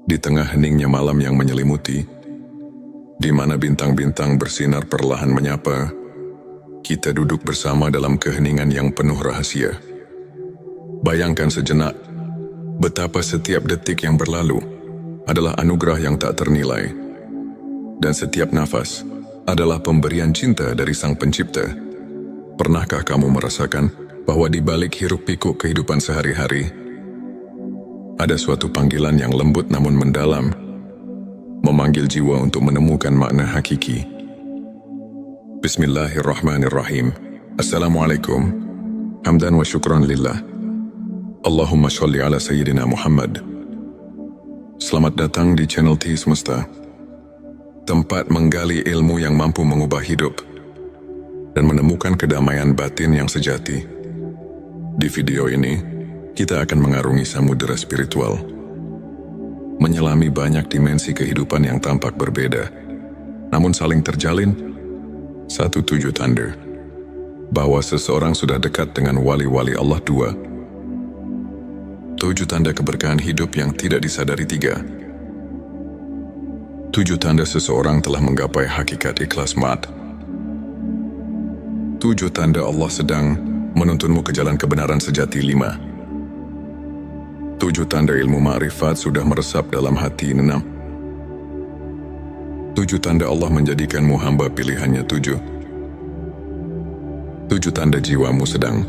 Di tengah heningnya malam yang menyelimuti, di mana bintang-bintang bersinar perlahan menyapa, kita duduk bersama dalam keheningan yang penuh rahasia. Bayangkan sejenak, betapa setiap detik yang berlalu adalah anugerah yang tak ternilai, dan setiap nafas adalah pemberian cinta dari Sang Pencipta. Pernahkah kamu merasakan bahwa di balik hiruk-pikuk kehidupan sehari-hari, ada suatu panggilan yang lembut namun mendalam, memanggil jiwa untuk menemukan makna hakiki? Bismillahirrahmanirrahim. Assalamualaikum. Hamdan wa syukran lillah. Allahumma sholli ala Sayyidina Muhammad. Selamat datang di channel T Semesta, tempat menggali ilmu yang mampu mengubah hidup dan menemukan kedamaian batin yang sejati. Di video ini, kita akan mengarungi samudera spiritual, menyelami banyak dimensi kehidupan yang tampak berbeda, namun saling terjalin satu tujuh tanda bahwa seseorang sudah dekat dengan wali-wali Allah. 2. 7 tanda keberkahan hidup yang tidak disadari. 3. 7 tanda seseorang telah menggapai hakikat ikhlas mat. 7 tanda Allah sedang menuntunmu ke jalan kebenaran sejati. 5. 7 tanda ilmu ma'rifat sudah meresap dalam hati. 6. 7 tanda Allah menjadikanmu hamba pilihannya. 7 tanda jiwamu sedang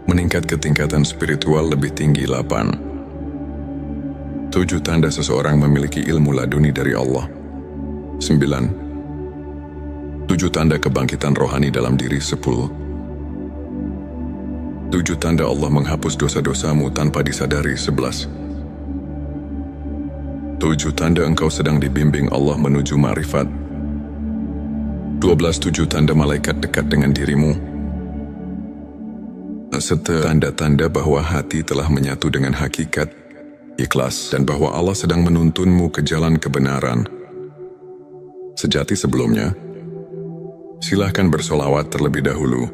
meningkat ke tingkatan spiritual lebih tinggi. 8. 7 tanda seseorang memiliki ilmu laduni dari Allah. 9. 7 tanda kebangkitan rohani dalam diri. 10. 7 tanda Allah menghapus dosa-dosamu tanpa disadari. 11. 7 tanda engkau sedang dibimbing Allah menuju ma'rifat. 12. 7 tanda malaikat dekat dengan dirimu, serta tanda-tanda bahwa hati telah menyatu dengan hakikat ikhlas dan bahwa Allah sedang menuntunmu ke jalan kebenaran sejati. Sebelumnya, silahkan bersolawat terlebih dahulu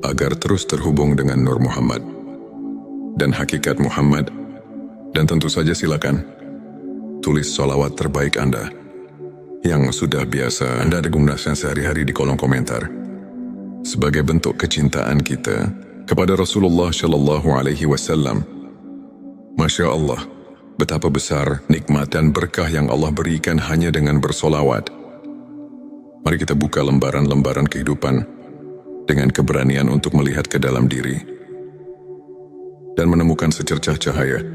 agar terus terhubung dengan Nur Muhammad dan hakikat Muhammad. Dan tentu saja silakan tulis solawat terbaik Anda yang sudah biasa Anda gunakan sehari-hari di kolom komentar sebagai bentuk kecintaan kita kepada Rasulullah Shallallahu Alaihi Wasallam. Masya Allah, betapa besar nikmat dan berkah yang Allah berikan hanya dengan bersolawat. Mari kita buka lembaran-lembaran kehidupan dengan keberanian untuk melihat ke dalam diri dan menemukan secercah cahaya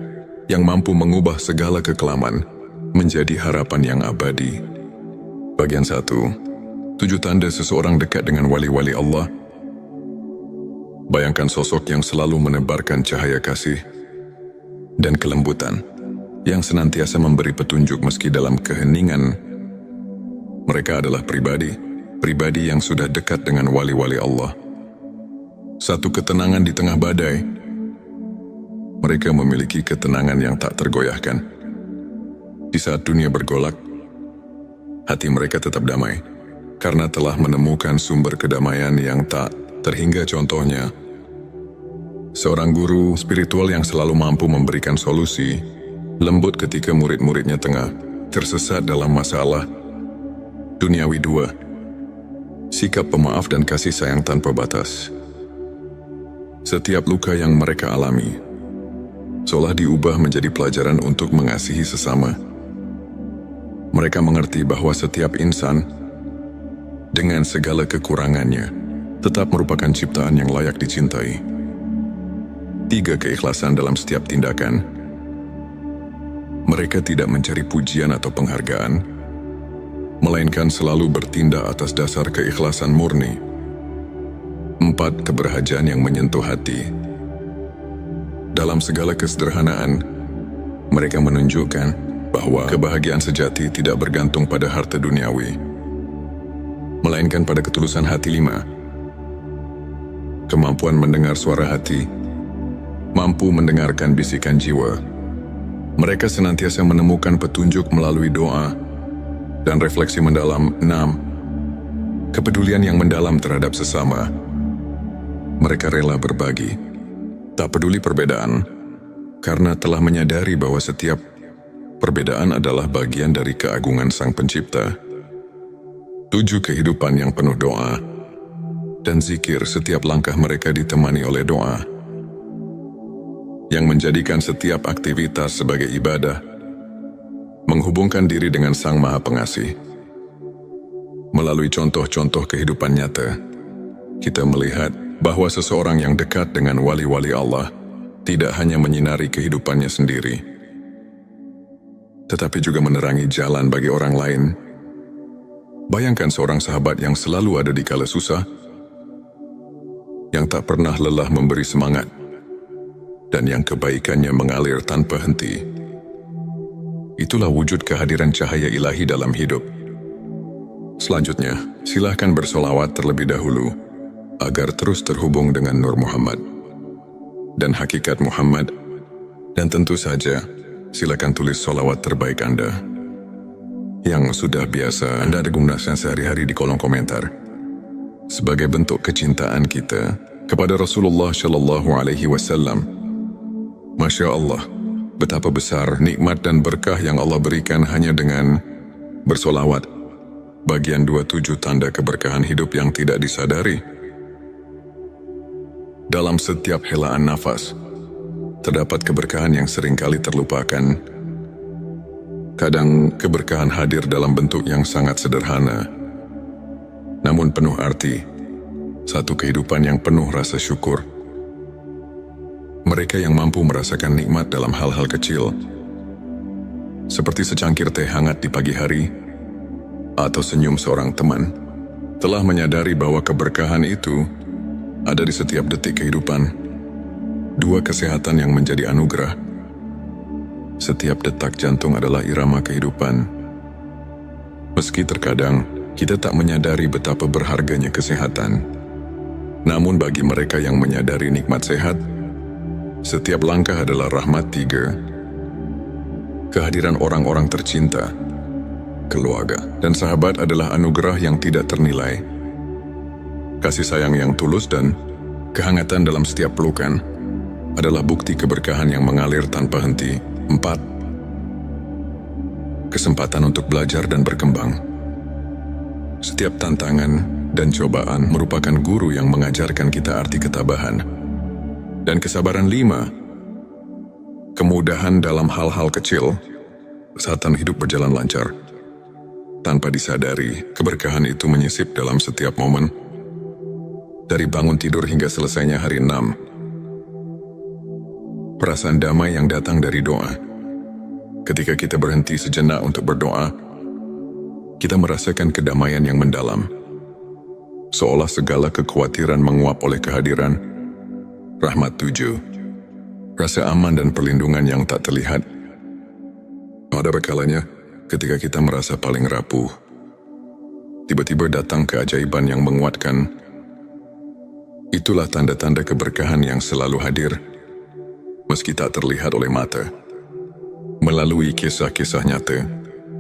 yang mampu mengubah segala kekelaman menjadi harapan yang abadi. Bagian 1. 7 tanda seseorang dekat dengan wali-wali Allah. Bayangkan sosok yang selalu menebarkan cahaya kasih dan kelembutan, yang senantiasa memberi petunjuk meski dalam keheningan. Mereka adalah pribadi yang sudah dekat dengan wali-wali Allah. Satu ketenangan di tengah badai. Mereka memiliki ketenangan yang tak tergoyahkan. Di saat dunia bergolak, hati mereka tetap damai, karena telah menemukan sumber kedamaian yang tak terhingga. Contohnya, seorang guru spiritual yang selalu mampu memberikan solusi lembut ketika murid-muridnya tengah tersesat dalam masalah duniawi. 2. Sikap pemaaf dan kasih sayang tanpa batas. Setiap luka yang mereka alami seolah diubah menjadi pelajaran untuk mengasihi sesama. Mereka mengerti bahwa setiap insan, dengan segala kekurangannya, tetap merupakan ciptaan yang layak dicintai. 3. Keikhlasan dalam setiap tindakan. Mereka tidak mencari pujian atau penghargaan, melainkan selalu bertindak atas dasar keikhlasan murni. 4. Keberhajaan yang menyentuh hati. Dalam segala kesederhanaan, mereka menunjukkan bahwa kebahagiaan sejati tidak bergantung pada harta duniawi, melainkan pada ketulusan hati. 5. Kemampuan mendengar suara hati. Mampu mendengarkan bisikan jiwa. Mereka senantiasa menemukan petunjuk melalui doa dan refleksi mendalam. 6. Kepedulian yang mendalam terhadap sesama. Mereka rela berbagi, tak peduli perbedaan, karena telah menyadari bahwa setiap Perbedaan adalah bagian dari keagungan Sang Pencipta. 7 kehidupan yang penuh doa dan zikir, setiap langkah mereka ditemani oleh doa, yang menjadikan setiap aktivitas sebagai ibadah, menghubungkan diri dengan Sang Maha Pengasih. Melalui contoh-contoh kehidupan nyata, kita melihat bahwa seseorang yang dekat dengan wali-wali Allah tidak hanya menyinari kehidupannya sendiri, tetapi juga menerangi jalan bagi orang lain. Bayangkan seorang sahabat yang selalu ada di kala susah, yang tak pernah lelah memberi semangat, dan yang kebaikannya mengalir tanpa henti. Itulah wujud kehadiran cahaya ilahi dalam hidup. Selanjutnya, silahkan bersolawat terlebih dahulu, agar terus terhubung dengan Nur Muhammad dan hakikat Muhammad. Dan tentu saja, silakan tulis solawat terbaik Anda yang sudah biasa Anda gunakan sehari-hari di kolom komentar, sebagai bentuk kecintaan kita kepada Rasulullah Shallallahu Alaihi Wasallam. Masya Allah, betapa besar nikmat dan berkah yang Allah berikan hanya dengan bersolawat. Bagian 27 tanda keberkahan hidup yang tidak disadari. Dalam setiap helaan nafas, terdapat keberkahan yang seringkali terlupakan. Kadang keberkahan hadir dalam bentuk yang sangat sederhana, namun penuh arti. Satu kehidupan yang penuh rasa syukur. Mereka yang mampu merasakan nikmat dalam hal-hal kecil, seperti secangkir teh hangat di pagi hari, atau senyum seorang teman, telah menyadari bahwa keberkahan itu ada di setiap detik kehidupan. 2 kesehatan yang menjadi anugerah. Setiap detak jantung adalah irama kehidupan. Meski terkadang kita tak menyadari betapa berharganya kesehatan, namun bagi mereka yang menyadari nikmat sehat, setiap langkah adalah rahmat. 3. Kehadiran orang-orang tercinta, keluarga, dan sahabat adalah anugerah yang tidak ternilai. Kasih sayang yang tulus dan kehangatan dalam setiap pelukan adalah bukti keberkahan yang mengalir tanpa henti. 4. Kesempatan untuk belajar dan berkembang. Setiap tantangan dan cobaan merupakan guru yang mengajarkan kita arti ketabahan dan kesabaran. 5. Kemudahan dalam hal-hal kecil saat hidup berjalan lancar. Tanpa disadari, keberkahan itu menyisip dalam setiap momen, dari bangun tidur hingga selesainya hari. 6. Perasaan damai yang datang dari doa. Ketika kita berhenti sejenak untuk berdoa, kita merasakan kedamaian yang mendalam, seolah segala kekhawatiran menguap oleh kehadiran rahmat. 7. Rasa aman dan perlindungan yang tak terlihat. Ada kalanya ketika kita merasa paling rapuh, tiba-tiba datang keajaiban yang menguatkan. Itulah tanda-tanda keberkahan yang selalu hadir, meski tak terlihat oleh mata. Melalui kisah-kisah nyata,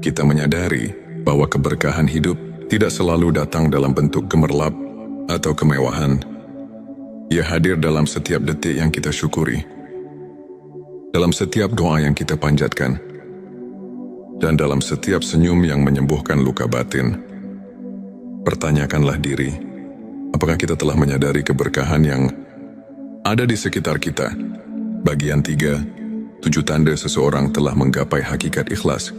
kita menyadari bahwa keberkahan hidup tidak selalu datang dalam bentuk gemerlap atau kemewahan. Ia hadir dalam setiap detik yang kita syukuri, dalam setiap doa yang kita panjatkan, dan dalam setiap senyum yang menyembuhkan luka batin. Pertanyakanlah diri, apakah kita telah menyadari keberkahan yang ada di sekitar kita? Bagian 3, 7 tanda seseorang telah menggapai hakikat ikhlas.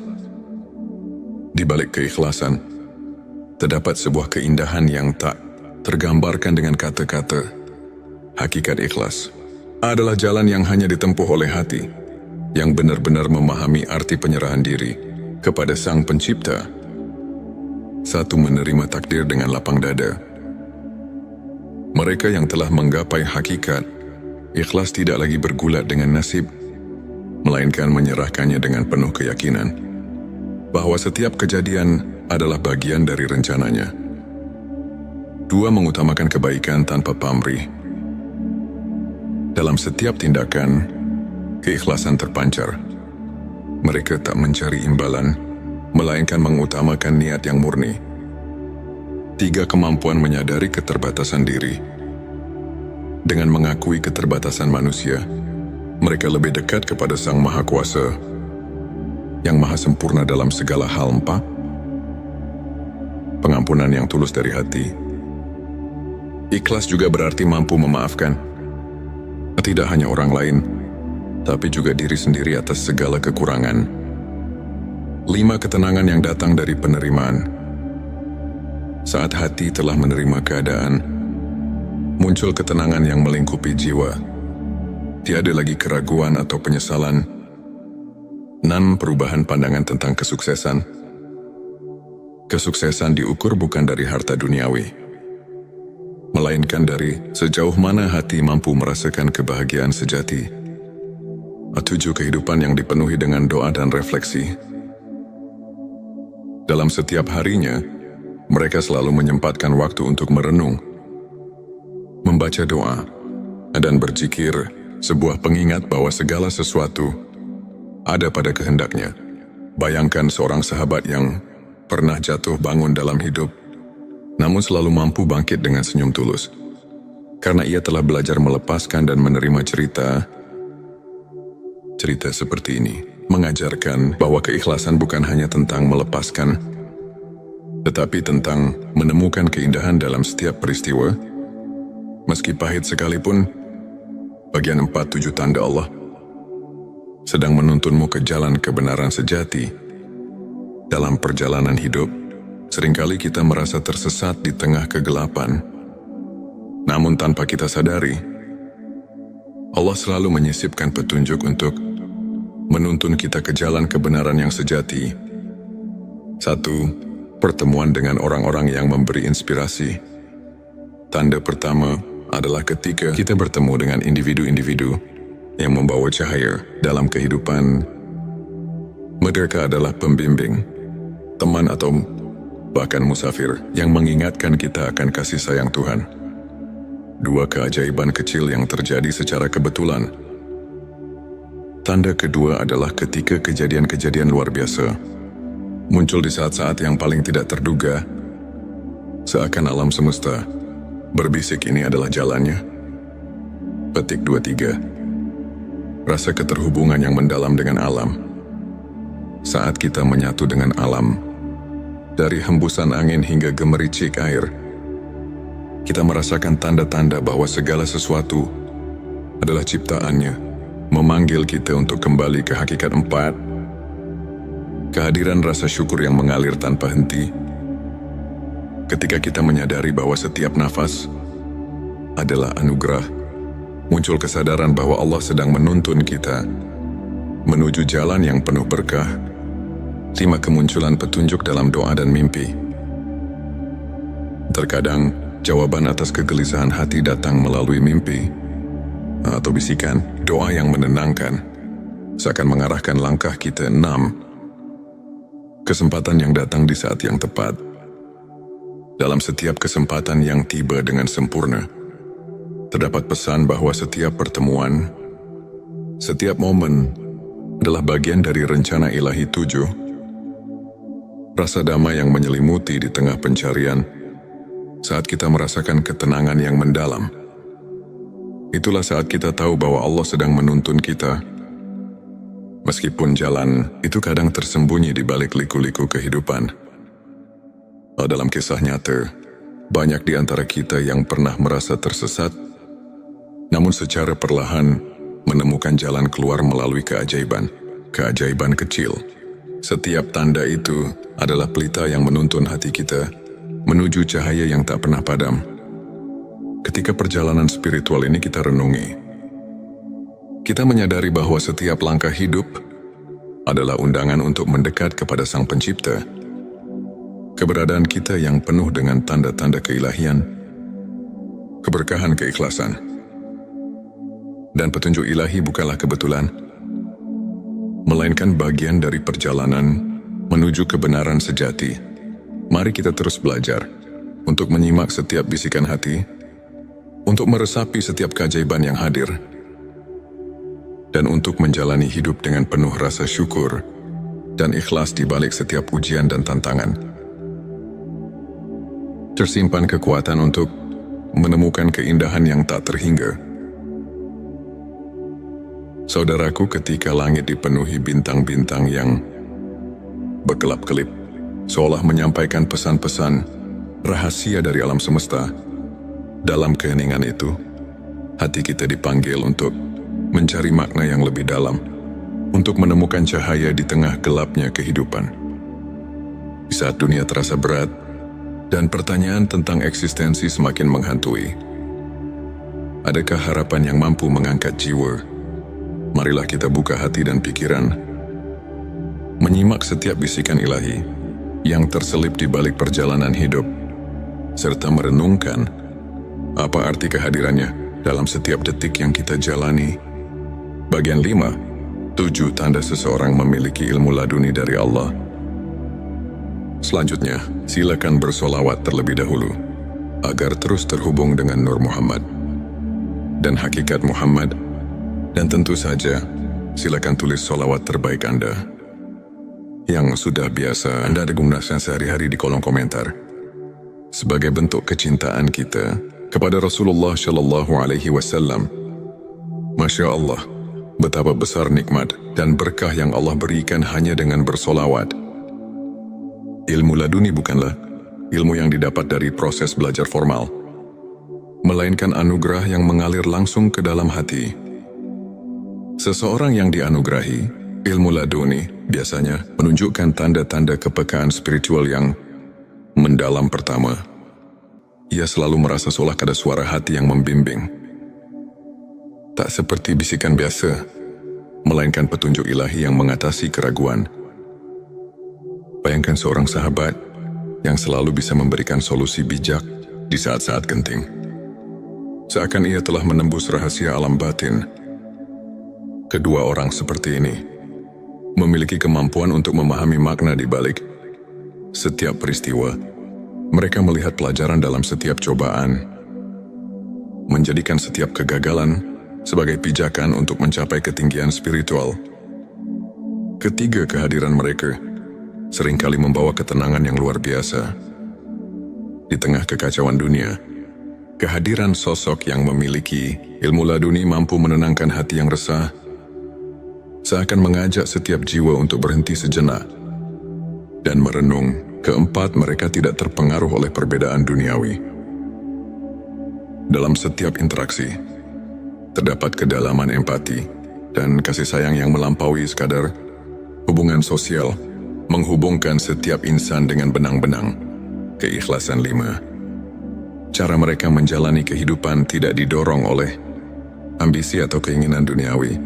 Di balik keikhlasan, terdapat sebuah keindahan yang tak tergambarkan dengan kata-kata. Hakikat ikhlas adalah jalan yang hanya ditempuh oleh hati, yang benar-benar memahami arti penyerahan diri kepada Sang Pencipta. 1. Menerima takdir dengan lapang dada. Mereka yang telah menggapai hakikat ikhlas tidak lagi bergulat dengan nasib, melainkan menyerahkannya dengan penuh keyakinan bahwa setiap kejadian adalah bagian dari rencananya. 2. Mengutamakan kebaikan tanpa pamrih. Dalam setiap tindakan, keikhlasan terpancar. Mereka tak mencari imbalan, melainkan mengutamakan niat yang murni. 3. Kemampuan menyadari keterbatasan diri. Dengan mengakui keterbatasan manusia, mereka lebih dekat kepada Sang Maha Kuasa. yang maha sempurna dalam segala hal. 4. Pengampunan yang tulus dari hati. Ikhlas juga berarti mampu memaafkan, tidak hanya orang lain, tapi juga diri sendiri atas segala kekurangan. 5. Ketenangan yang datang dari penerimaan. Saat hati telah menerima keadaan, muncul ketenangan yang melingkupi jiwa. Tiada lagi keraguan atau penyesalan. 6. Perubahan pandangan tentang kesuksesan. Kesuksesan diukur bukan dari harta duniawi, melainkan dari sejauh mana hati mampu merasakan kebahagiaan sejati. 7. Kehidupan yang dipenuhi dengan doa dan refleksi. Dalam setiap harinya, mereka selalu menyempatkan waktu untuk merenung, membaca doa, dan berzikir, sebuah pengingat bahwa segala sesuatu ada pada kehendaknya. Bayangkan seorang sahabat yang pernah jatuh bangun dalam hidup, namun selalu mampu bangkit dengan senyum tulus. Karena ia telah belajar melepaskan dan menerima cerita seperti ini. Mengajarkan bahwa keikhlasan bukan hanya tentang melepaskan, tetapi tentang menemukan keindahan dalam setiap peristiwa, meski pahit sekalipun. Bagian 4. 7 tanda Allah sedang menuntunmu ke jalan kebenaran sejati. Dalam perjalanan hidup, seringkali kita merasa tersesat di tengah kegelapan. Namun tanpa kita sadari, Allah selalu menyisipkan petunjuk untuk menuntun kita ke jalan kebenaran yang sejati. 1. Pertemuan dengan orang-orang yang memberi inspirasi. Tanda pertama adalah ketika kita bertemu dengan individu-individu yang membawa cahaya dalam kehidupan. Mereka adalah pembimbing, teman atau bahkan musafir yang mengingatkan kita akan kasih sayang Tuhan. 2. Keajaiban kecil yang terjadi secara kebetulan. Tanda kedua adalah ketika kejadian-kejadian luar biasa muncul di saat-saat yang paling tidak terduga, seakan alam semesta berbisik ini adalah jalannya. Petik 23. Rasa keterhubungan yang mendalam dengan alam. Saat kita menyatu dengan alam, dari hembusan angin hingga gemericik air, kita merasakan tanda-tanda bahwa segala sesuatu adalah ciptaannya, memanggil kita untuk kembali ke hakikat. 4. Kehadiran rasa syukur yang mengalir tanpa henti. Ketika kita menyadari bahwa setiap nafas adalah anugerah, muncul kesadaran bahwa Allah sedang menuntun kita menuju jalan yang penuh berkah. 5. Kemunculan petunjuk dalam doa dan mimpi. Terkadang, jawaban atas kegelisahan hati datang melalui mimpi atau bisikan doa yang menenangkan, seakan mengarahkan langkah kita. 6. Kesempatan yang datang di saat yang tepat. Dalam setiap kesempatan yang tiba dengan sempurna, terdapat pesan bahwa setiap pertemuan, setiap momen adalah bagian dari rencana ilahi. 7. Rasa damai yang menyelimuti di tengah pencarian. Saat kita merasakan ketenangan yang mendalam, itulah saat kita tahu bahwa Allah sedang menuntun kita. Meskipun jalan itu kadang tersembunyi di balik liku-liku kehidupan. Dalam kisah nyata, banyak di antara kita yang pernah merasa tersesat, namun secara perlahan menemukan jalan keluar melalui keajaiban kecil. Setiap tanda itu adalah pelita yang menuntun hati kita menuju cahaya yang tak pernah padam. Ketika perjalanan spiritual ini kita renungi, kita menyadari bahwa setiap langkah hidup adalah undangan untuk mendekat kepada Sang Pencipta. Keberadaan kita yang penuh dengan tanda-tanda keilahian, keberkahan keikhlasan, dan petunjuk ilahi bukanlah kebetulan, melainkan bagian dari perjalanan menuju kebenaran sejati. Mari kita terus belajar untuk menyimak setiap bisikan hati, untuk meresapi setiap keajaiban yang hadir, dan untuk menjalani hidup dengan penuh rasa syukur dan ikhlas di balik setiap ujian dan tantangan. Tersimpan kekuatan untuk menemukan keindahan yang tak terhingga. Saudaraku, ketika langit dipenuhi bintang-bintang yang berkelap-kelip, seolah menyampaikan pesan-pesan rahasia dari alam semesta. Dalam keheningan itu, hati kita dipanggil untuk mencari makna yang lebih dalam, untuk menemukan cahaya di tengah gelapnya kehidupan. Di saat dunia terasa berat, dan pertanyaan tentang eksistensi semakin menghantui, adakah harapan yang mampu mengangkat jiwa? Marilah kita buka hati dan pikiran, menyimak setiap bisikan ilahi yang terselip di balik perjalanan hidup, serta merenungkan apa arti kehadirannya dalam setiap detik yang kita jalani. Bagian 5, 7 tanda seseorang memiliki ilmu laduni dari Allah. Selanjutnya, silakan bersolawat terlebih dahulu, agar terus terhubung dengan Nur Muhammad dan hakikat Muhammad. Dan tentu saja, silakan tulis solawat terbaik Anda yang sudah biasa Anda gunakan sehari-hari di kolom komentar, sebagai bentuk kecintaan kita kepada Rasulullah Shallallahu Alaihi Wasallam. Masya Allah, betapa besar nikmat dan berkah yang Allah berikan hanya dengan bersolawat. Ilmu laduni bukanlah ilmu yang didapat dari proses belajar formal, melainkan anugerah yang mengalir langsung ke dalam hati. Seseorang yang dianugerahi ilmu laduni biasanya menunjukkan tanda-tanda kepekaan spiritual yang mendalam. Pertama, ia selalu merasa seolah ada suara hati yang membimbing. Tak seperti bisikan biasa, melainkan petunjuk ilahi yang mengatasi keraguan. Bayangkan seorang sahabat yang selalu bisa memberikan solusi bijak di saat-saat genting. Seakan ia telah menembus rahasia alam batin. Kedua orang seperti ini memiliki kemampuan untuk memahami makna di balik setiap peristiwa. Mereka melihat pelajaran dalam setiap cobaan, menjadikan setiap kegagalan sebagai pijakan untuk mencapai ketinggian spiritual. Ketiga, kehadiran mereka seringkali membawa ketenangan yang luar biasa. Di tengah kekacauan dunia, kehadiran sosok yang memiliki ilmu laduni mampu menenangkan hati yang resah, seakan mengajak setiap jiwa untuk berhenti sejenak dan merenung. Keempat, mereka tidak terpengaruh oleh perbedaan duniawi. Dalam setiap interaksi, terdapat kedalaman empati dan kasih sayang yang melampaui sekadar hubungan sosial, menghubungkan setiap insan dengan benang-benang keikhlasan. 5, cara mereka menjalani kehidupan tidak didorong oleh ambisi atau keinginan duniawi.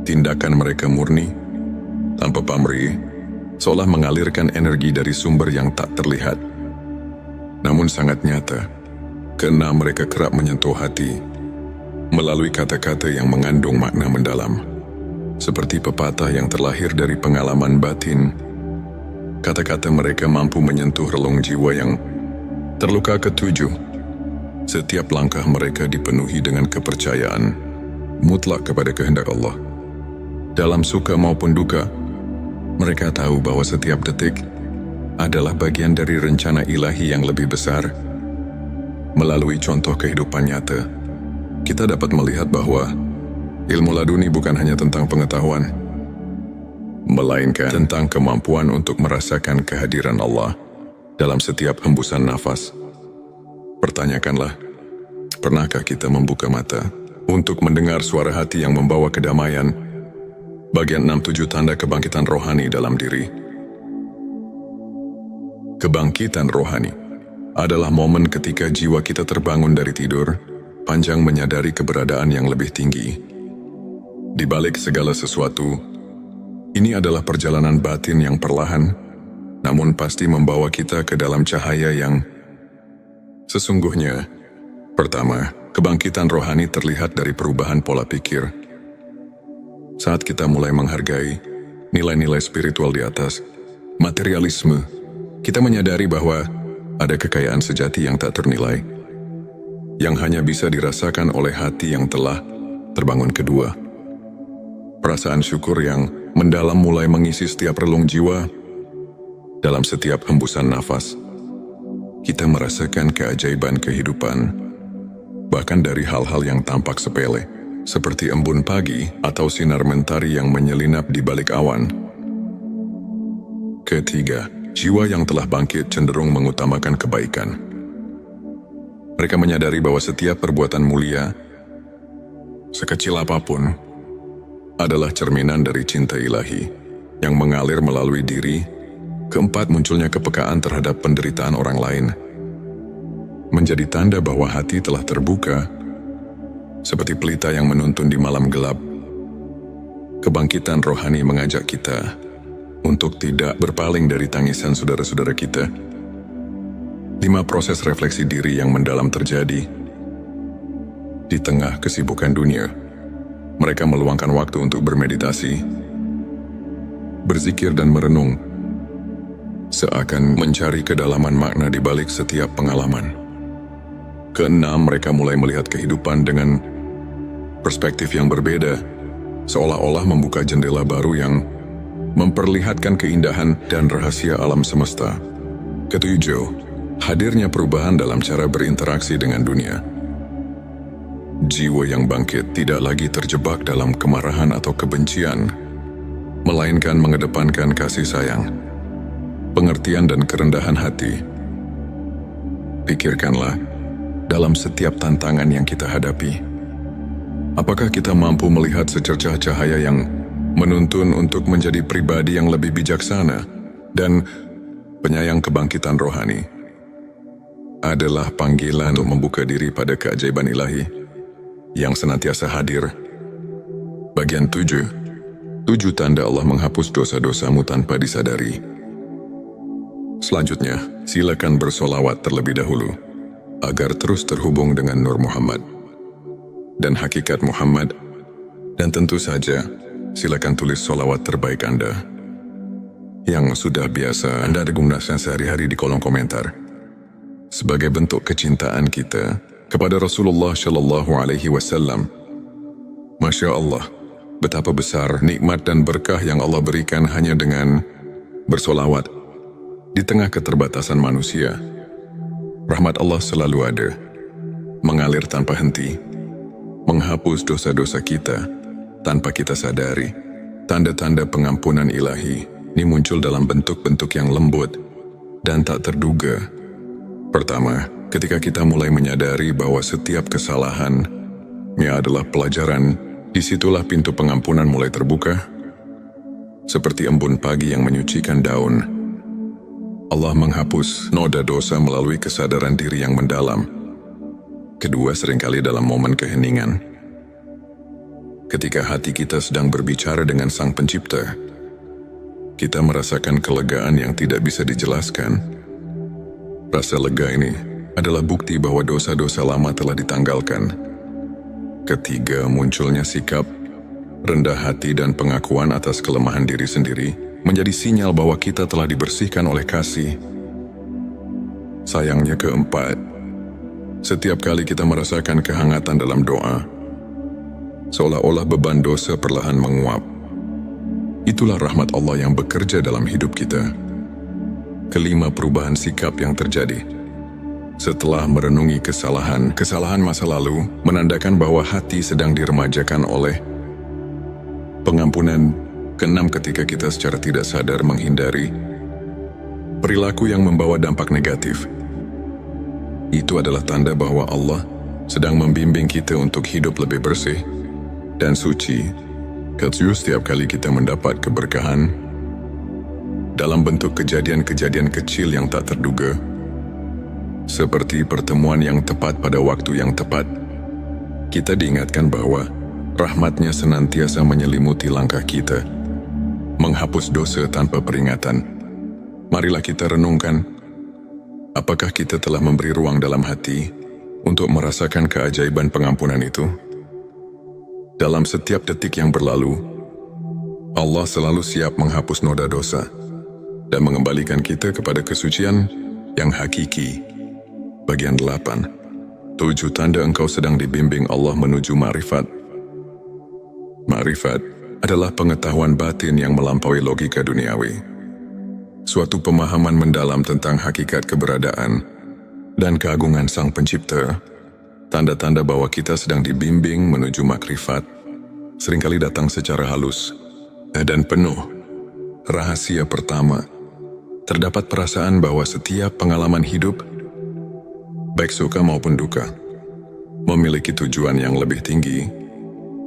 Tindakan mereka murni, tanpa pamrih, seolah mengalirkan energi dari sumber yang tak terlihat, namun sangat nyata. Keenam, mereka kerap menyentuh hati melalui kata-kata yang mengandung makna mendalam, seperti pepatah yang terlahir dari pengalaman batin. Kata-kata mereka mampu menyentuh relung jiwa yang terluka. Ketujuh, setiap langkah mereka dipenuhi dengan kepercayaan mutlak kepada kehendak Allah. Dalam suka maupun duka, mereka tahu bahwa setiap detik adalah bagian dari rencana ilahi yang lebih besar. Melalui contoh kehidupan nyata, kita dapat melihat bahwa ilmu laduni bukan hanya tentang pengetahuan, melainkan tentang kemampuan untuk merasakan kehadiran Allah dalam setiap hembusan nafas. Pertanyakanlah, pernahkah kita membuka mata untuk mendengar suara hati yang membawa kedamaian? Bagian 6-7 tanda kebangkitan rohani dalam diri. Kebangkitan rohani adalah momen ketika jiwa kita terbangun dari tidur panjang menyadari keberadaan yang lebih tinggi. Di balik segala sesuatu, ini adalah perjalanan batin yang perlahan, namun pasti membawa kita ke dalam cahaya yang sesungguhnya. Pertama, kebangkitan rohani terlihat dari perubahan pola pikir. Saat kita mulai menghargai nilai-nilai spiritual di atas materialisme, kita menyadari bahwa ada kekayaan sejati yang tak ternilai, yang hanya bisa dirasakan oleh hati yang telah terbangun. Kedua, perasaan syukur yang mendalam mulai mengisi setiap relung jiwa. Dalam setiap hembusan nafas, kita merasakan keajaiban kehidupan, bahkan dari hal-hal yang tampak sepele, seperti embun pagi atau sinar mentari yang menyelinap di balik awan. Ketiga, jiwa yang telah bangkit cenderung mengutamakan kebaikan. Mereka menyadari bahwa setiap perbuatan mulia, sekecil apapun, adalah cerminan dari cinta ilahi yang mengalir melalui diri. Keempat, munculnya kepekaan terhadap penderitaan orang lain menjadi tanda bahwa hati telah terbuka, seperti pelita yang menuntun di malam gelap. Kebangkitan rohani mengajak kita untuk tidak berpaling dari tangisan saudara-saudara kita. 5. Proses refleksi diri yang mendalam terjadi. Di tengah kesibukan dunia, mereka meluangkan waktu untuk bermeditasi, berzikir dan merenung, seakan mencari kedalaman makna di balik setiap pengalaman. Keenam, mereka mulai melihat kehidupan dengan perspektif yang berbeda, seolah-olah membuka jendela baru yang memperlihatkan keindahan dan rahasia alam semesta. Ketujuh, hadirnya perubahan dalam cara berinteraksi dengan dunia. Jiwa yang bangkit tidak lagi terjebak dalam kemarahan atau kebencian, melainkan mengedepankan kasih sayang, pengertian dan kerendahan hati. Pikirkanlah, dalam setiap tantangan yang kita hadapi, apakah kita mampu melihat secercah cahaya yang menuntun untuk menjadi pribadi yang lebih bijaksana dan penyayang? Kebangkitan rohani adalah panggilan untuk membuka diri pada keajaiban ilahi yang senantiasa hadir. Bagian 7. 7 tanda Allah menghapus dosa-dosamu tanpa disadari. Selanjutnya, silakan bersolawat terlebih dahulu agar terus terhubung dengan Nur Muhammad dan hakikat Muhammad. Dan tentu saja, silakan tulis solawat terbaik Anda yang sudah biasa Anda gunakan sehari-hari di kolom komentar, sebagai bentuk kecintaan kita kepada Rasulullah Shallallahu Alaihi Wasallam. Masya Allah, betapa besar nikmat dan berkah yang Allah berikan hanya dengan bersolawat di tengah keterbatasan manusia. Rahmat Allah selalu ada, mengalir tanpa henti, menghapus dosa-dosa kita tanpa kita sadari. Tanda-tanda pengampunan ilahi ini muncul dalam bentuk-bentuk yang lembut dan tak terduga. Pertama, ketika kita mulai menyadari bahwa setiap kesalahan adalah pelajaran, disitulah pintu pengampunan mulai terbuka. Seperti embun pagi yang menyucikan daun, Allah menghapus noda dosa melalui kesadaran diri yang mendalam. Kedua, seringkali dalam momen keheningan, ketika hati kita sedang berbicara dengan Sang Pencipta, kita merasakan kelegaan yang tidak bisa dijelaskan. Rasa lega ini adalah bukti bahwa dosa-dosa lama telah ditanggalkan. Ketiga, munculnya sikap rendah hati dan pengakuan atas kelemahan diri sendiri menjadi sinyal bahwa kita telah dibersihkan oleh kasih. Sayangnya, keempat, setiap kali kita merasakan kehangatan dalam doa, seolah-olah beban dosa perlahan menguap. Itulah rahmat Allah yang bekerja dalam hidup kita. Kelima, perubahan sikap yang terjadi setelah merenungi kesalahan masa lalu menandakan bahwa hati sedang diremajakan oleh pengampunan. Keenam, ketika kita secara tidak sadar menghindari perilaku yang membawa dampak negatif, itu adalah tanda bahwa Allah sedang membimbing kita untuk hidup lebih bersih dan suci. Ketujuh, setiap kali kita mendapat keberkahan dalam bentuk kejadian-kejadian kecil yang tak terduga, seperti pertemuan yang tepat pada waktu yang tepat, kita diingatkan bahwa rahmat-Nya senantiasa menyelimuti langkah kita, menghapus dosa tanpa peringatan. Marilah kita renungkan, apakah kita telah memberi ruang dalam hati untuk merasakan keajaiban pengampunan itu? Dalam setiap detik yang berlalu, Allah selalu siap menghapus noda dosa dan mengembalikan kita kepada kesucian yang hakiki. Bagian 8. 7 tanda engkau sedang dibimbing Allah menuju ma'rifat. Ma'rifat adalah pengetahuan batin yang melampaui logika duniawi. Suatu pemahaman mendalam tentang hakikat keberadaan dan keagungan Sang Pencipta. Tanda-tanda bahwa kita sedang dibimbing menuju makrifat seringkali datang secara halus dan penuh rahasia. Pertama, terdapat perasaan bahwa setiap pengalaman hidup, baik suka maupun duka, memiliki tujuan yang lebih tinggi,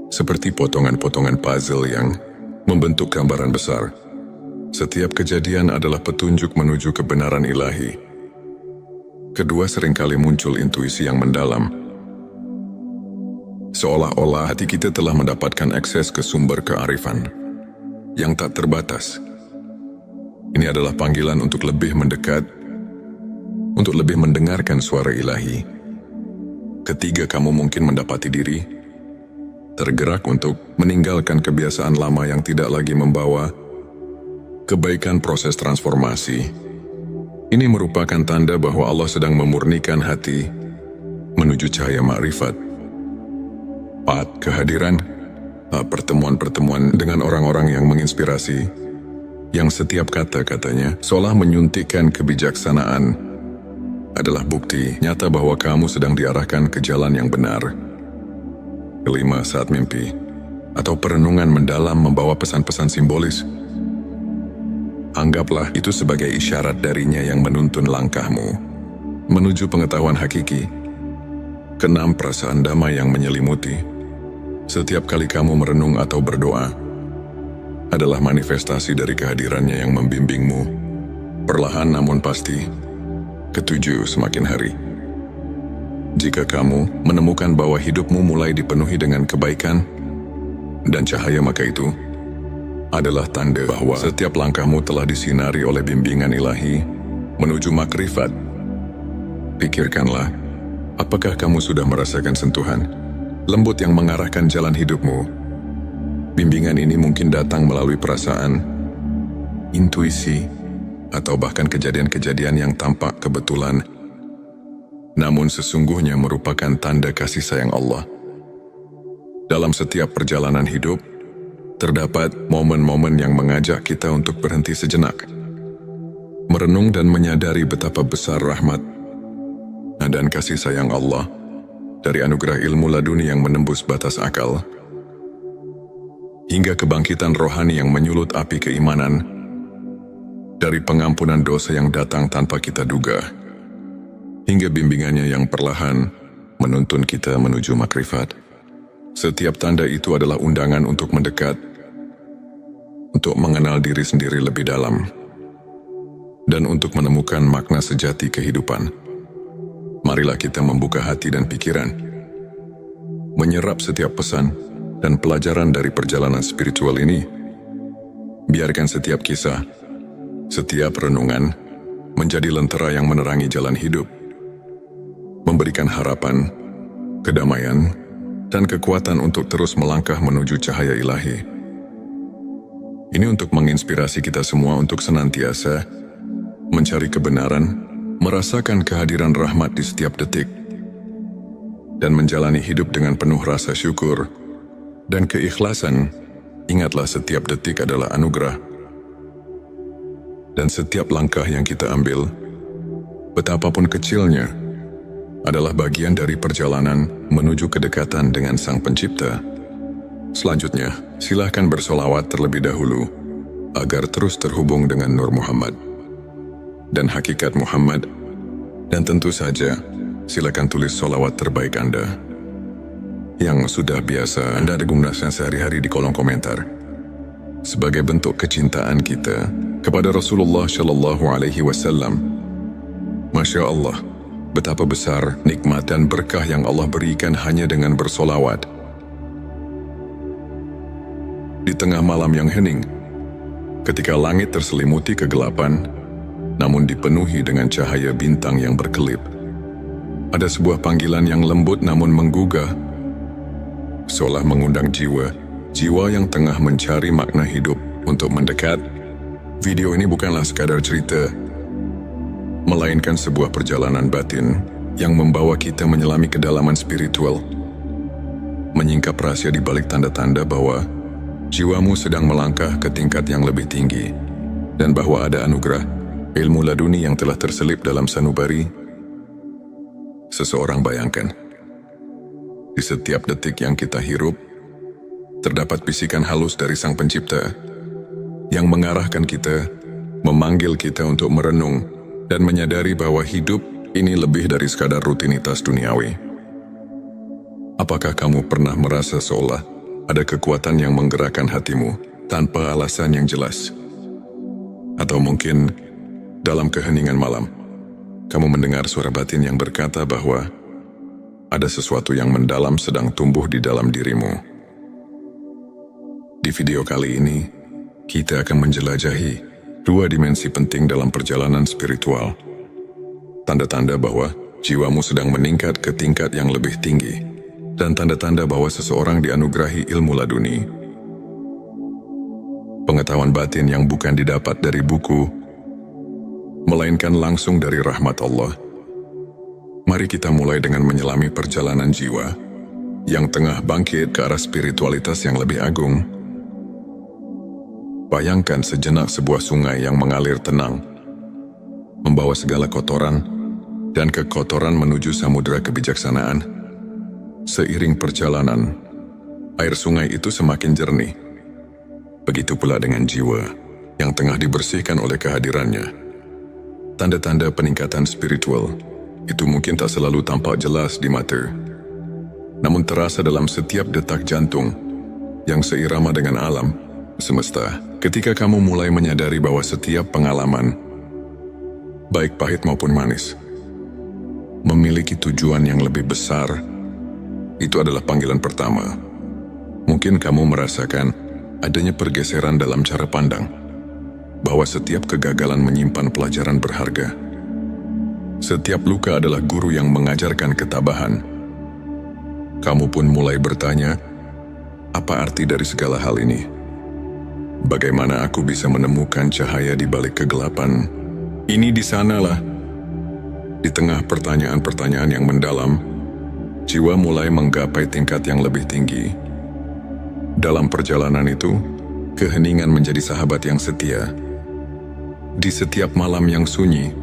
seperti potongan-potongan puzzle yang membentuk gambaran besar. Setiap kejadian adalah petunjuk menuju kebenaran ilahi. Kedua, seringkali muncul intuisi yang mendalam. Seolah-olah hati kita telah mendapatkan akses ke sumber kearifan yang tak terbatas. Ini adalah panggilan untuk lebih mendekat, untuk lebih mendengarkan suara ilahi. Ketiga, kamu mungkin mendapati diri tergerak untuk meninggalkan kebiasaan lama yang tidak lagi membawa kebaikan. Proses transformasi ini merupakan tanda bahwa Allah sedang memurnikan hati menuju cahaya ma'rifat. 4. Kehadiran pertemuan-pertemuan dengan orang-orang yang menginspirasi, yang setiap kata-katanya seolah menyuntikkan kebijaksanaan, adalah bukti nyata bahwa kamu sedang diarahkan ke jalan yang benar. 5. Saat mimpi atau perenungan mendalam membawa pesan-pesan simbolis, anggaplah itu sebagai isyarat darinya yang menuntun langkahmu menuju pengetahuan hakiki. 6. Perasaan damai yang menyelimuti setiap kali kamu merenung atau berdoa adalah manifestasi dari kehadirannya yang membimbingmu, perlahan namun pasti. 7. Semakin hari, jika kamu menemukan bahwa hidupmu mulai dipenuhi dengan kebaikan dan cahaya, maka itu adalah tanda bahwa setiap langkahmu telah disinari oleh bimbingan ilahi menuju makrifat. Pikirkanlah, apakah kamu sudah merasakan sentuhan lembut yang mengarahkan jalan hidupmu? Bimbingan ini mungkin datang melalui perasaan, intuisi, atau bahkan kejadian-kejadian yang tampak kebetulan, namun sesungguhnya merupakan tanda kasih sayang Allah. Dalam setiap perjalanan hidup, terdapat momen-momen yang mengajak kita untuk berhenti sejenak, merenung dan menyadari betapa besar rahmat dan kasih sayang Allah dari anugerah ilmu laduni yang menembus batas akal, hingga kebangkitan rohani yang menyulut api keimanan, dari pengampunan dosa yang datang tanpa kita duga, hingga bimbingannya yang perlahan menuntun kita menuju makrifat. Setiap tanda itu adalah undangan untuk mendekat, untuk mengenal diri sendiri lebih dalam, dan untuk menemukan makna sejati kehidupan. Marilah kita membuka hati dan pikiran, menyerap setiap pesan dan pelajaran dari perjalanan spiritual ini. Biarkan setiap kisah, setiap renungan menjadi lentera yang menerangi jalan hidup, memberikan harapan, kedamaian, dan kekuatan untuk terus melangkah menuju cahaya ilahi. Ini untuk menginspirasi kita semua untuk senantiasa mencari kebenaran, merasakan kehadiran rahmat di setiap detik, dan menjalani hidup dengan penuh rasa syukur dan keikhlasan. Ingatlah, setiap detik adalah anugerah, dan setiap langkah yang kita ambil, betapapun kecilnya, adalah bagian dari perjalanan menuju kedekatan dengan Sang Pencipta. Selanjutnya, silakan bersolawat terlebih dahulu agar terus terhubung dengan Nur Muhammad dan hakikat Muhammad, dan tentu saja silakan tulis solawat terbaik Anda yang sudah biasa Anda gunakan sehari-hari di kolom komentar sebagai bentuk kecintaan kita kepada Rasulullah Shallallahu Alaihi Wasallam. Masya Allah, betapa besar nikmat dan berkah yang Allah berikan hanya dengan bersolawat. Di tengah malam yang hening, ketika langit terselimuti kegelapan, namun dipenuhi dengan cahaya bintang yang berkelip, ada sebuah panggilan yang lembut namun menggugah, seolah mengundang jiwa yang tengah mencari makna hidup untuk mendekat. Video ini bukanlah sekadar cerita, melainkan sebuah perjalanan batin yang membawa kita menyelami kedalaman spiritual, menyingkap rahasia di balik tanda-tanda bahwa jiwamu sedang melangkah ke tingkat yang lebih tinggi, dan bahwa ada anugerah ilmu laduni yang telah terselip dalam sanubari seseorang. Bayangkan, di setiap detik yang kita hirup, terdapat bisikan halus dari Sang Pencipta yang mengarahkan kita memanggil kita untuk merenung dan menyadari bahwa hidup ini lebih dari sekadar rutinitas duniawi. Apakah kamu pernah merasa seolah ada kekuatan yang menggerakkan hatimu tanpa alasan yang jelas? Atau mungkin dalam keheningan malam, kamu mendengar suara batin yang berkata bahwa ada sesuatu yang mendalam sedang tumbuh di dalam dirimu. Di video kali ini, kita akan menjelajahi dua dimensi penting dalam perjalanan spiritual. Tanda-tanda bahwa jiwamu sedang meningkat ke tingkat yang lebih tinggi, dan tanda-tanda bahwa seseorang dianugerahi ilmu laduni. Pengetahuan batin yang bukan didapat dari buku, melainkan langsung dari rahmat Allah. Mari kita mulai dengan menyelami perjalanan jiwa yang tengah bangkit ke arah spiritualitas yang lebih agung. Bayangkan sejenak sebuah sungai yang mengalir tenang, membawa segala kotoran dan kekotoran menuju samudera kebijaksanaan. Seiring perjalanan, air sungai itu semakin jernih. Begitu pula dengan jiwa yang tengah dibersihkan oleh kehadirannya. Tanda-tanda peningkatan spiritual itu mungkin tak selalu tampak jelas di mata, namun terasa dalam setiap detak jantung yang seirama dengan alam semesta. Ketika kamu mulai menyadari bahwa setiap pengalaman, baik pahit maupun manis, memiliki tujuan yang lebih besar, itu adalah panggilan pertama. Mungkin kamu merasakan adanya pergeseran dalam cara pandang, bahwa setiap kegagalan menyimpan pelajaran berharga. Setiap luka adalah guru yang mengajarkan ketabahan. Kamu pun mulai bertanya, apa arti dari segala hal ini? Bagaimana aku bisa menemukan cahaya di balik kegelapan? Ini di sanalah. Di tengah pertanyaan-pertanyaan yang mendalam, jiwa mulai menggapai tingkat yang lebih tinggi. Dalam perjalanan itu, keheningan menjadi sahabat yang setia. Di setiap malam yang sunyi,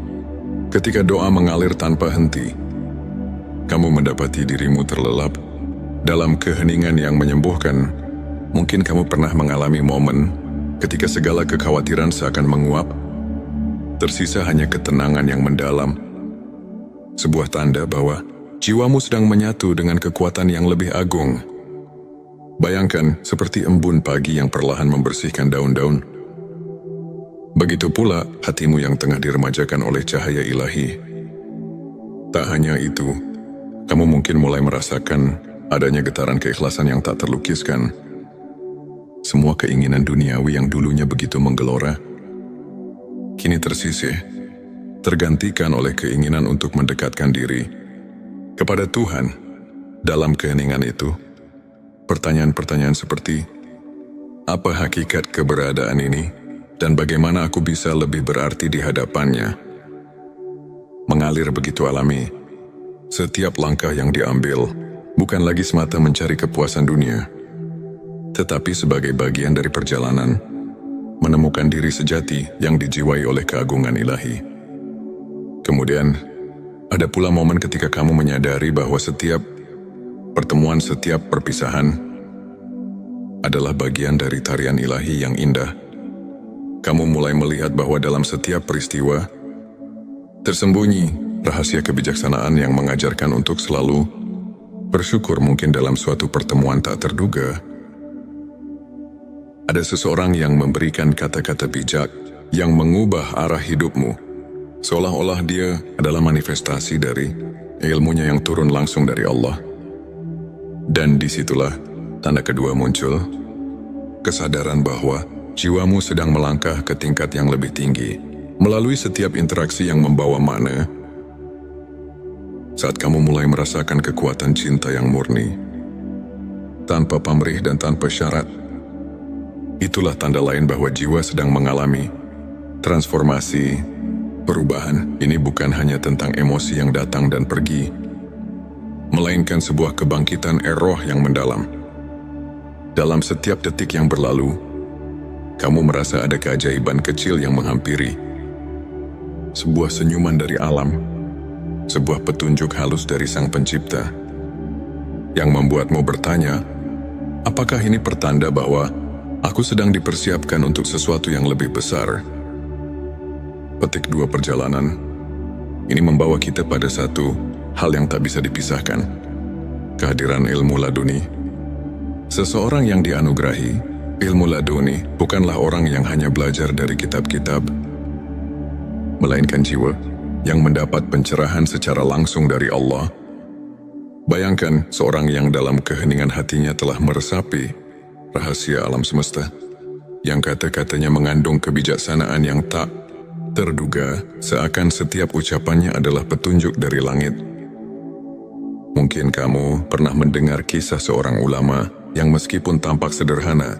ketika doa mengalir tanpa henti, kamu mendapati dirimu terlelap dalam keheningan yang menyembuhkan. Mungkin kamu pernah mengalami momen ketika segala kekhawatiran seakan menguap, tersisa hanya ketenangan yang mendalam. Sebuah tanda bahwa jiwamu sedang menyatu dengan kekuatan yang lebih agung. Bayangkan seperti embun pagi yang perlahan membersihkan daun-daun. Begitu pula hatimu yang tengah diremajakan oleh cahaya ilahi. Tak hanya itu, kamu mungkin mulai merasakan adanya getaran keikhlasan yang tak terlukiskan. Semua keinginan duniawi yang dulunya begitu menggelora, kini tersisih, tergantikan oleh keinginan untuk mendekatkan diri kepada Tuhan. Dalam keheningan itu, pertanyaan-pertanyaan seperti, apa hakikat keberadaan ini dan bagaimana aku bisa lebih berarti di hadapannya, mengalir begitu alami. Setiap langkah yang diambil bukan lagi semata mencari kepuasan dunia, tetapi sebagai bagian dari perjalanan menemukan diri sejati yang dijiwai oleh keagungan ilahi. Kemudian, ada pula momen ketika kamu menyadari bahwa setiap pertemuan, setiap perpisahan adalah bagian dari tarian ilahi yang indah. Kamu mulai melihat bahwa dalam setiap peristiwa tersembunyi rahasia kebijaksanaan yang mengajarkan untuk selalu bersyukur. Mungkin dalam suatu pertemuan tak terduga, ada seseorang yang memberikan kata-kata bijak yang mengubah arah hidupmu, seolah-olah dia adalah manifestasi dari ilmunya yang turun langsung dari Allah. Dan disitulah tanda kedua muncul, kesadaran bahwa jiwamu sedang melangkah ke tingkat yang lebih tinggi, melalui setiap interaksi yang membawa makna. Saat kamu mulai merasakan kekuatan cinta yang murni, tanpa pamrih dan tanpa syarat, itulah tanda lain bahwa jiwa sedang mengalami transformasi, perubahan. Ini bukan hanya tentang emosi yang datang dan pergi, melainkan sebuah kebangkitan roh yang mendalam. Dalam setiap detik yang berlalu, kamu merasa ada keajaiban kecil yang menghampiri. Sebuah senyuman dari alam, sebuah petunjuk halus dari Sang Pencipta, yang membuatmu bertanya, apakah ini pertanda bahwa aku sedang dipersiapkan untuk sesuatu yang lebih besar? petik 2 perjalanan. Ini membawa kita pada satu hal yang tak bisa dipisahkan. Kehadiran ilmu laduni. Seseorang yang dianugerahi ilmu laduni bukanlah orang yang hanya belajar dari kitab-kitab, melainkan jiwa yang mendapat pencerahan secara langsung dari Allah. Bayangkan seorang yang dalam keheningan hatinya telah meresapi rahasia alam semesta, yang kata-katanya mengandung kebijaksanaan yang tak terduga, seakan setiap ucapannya adalah petunjuk dari langit. Mungkin kamu pernah mendengar kisah seorang ulama yang meskipun tampak sederhana,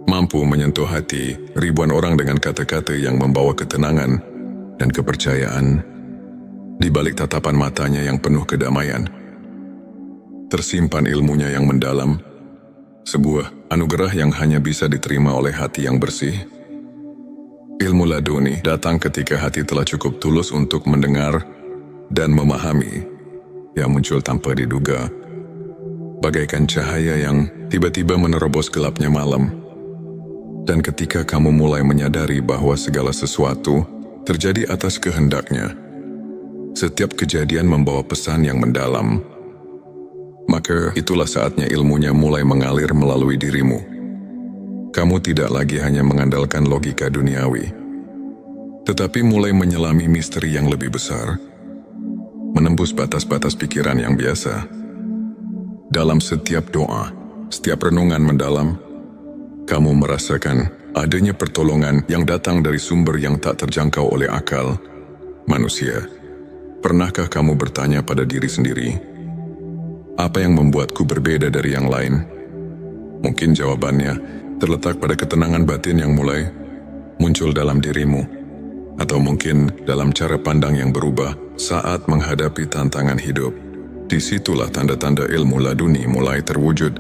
mampu menyentuh hati ribuan orang dengan kata-kata yang membawa ketenangan dan kepercayaan. Di balik tatapan matanya yang penuh kedamaian, tersimpan ilmunya yang mendalam, sebuah anugerah yang hanya bisa diterima oleh hati yang bersih. Ilmu laduni datang ketika hati telah cukup tulus untuk mendengar dan memahami, yang muncul tanpa diduga, bagaikan cahaya yang tiba-tiba menerobos gelapnya malam. Dan ketika kamu mulai menyadari bahwa segala sesuatu terjadi atas kehendaknya, setiap kejadian membawa pesan yang mendalam, maka itulah saatnya ilmunya mulai mengalir melalui dirimu. Kamu tidak lagi hanya mengandalkan logika duniawi, tetapi mulai menyelami misteri yang lebih besar, menembus batas-batas pikiran yang biasa. Dalam setiap doa, setiap renungan mendalam, kamu merasakan adanya pertolongan yang datang dari sumber yang tak terjangkau oleh akal manusia. Pernahkah kamu bertanya pada diri sendiri, apa yang membuatku berbeda dari yang lain? Mungkin jawabannya terletak pada ketenangan batin yang mulai muncul dalam dirimu, atau mungkin dalam cara pandang yang berubah saat menghadapi tantangan hidup. Disitulah tanda-tanda ilmu laduni mulai terwujud.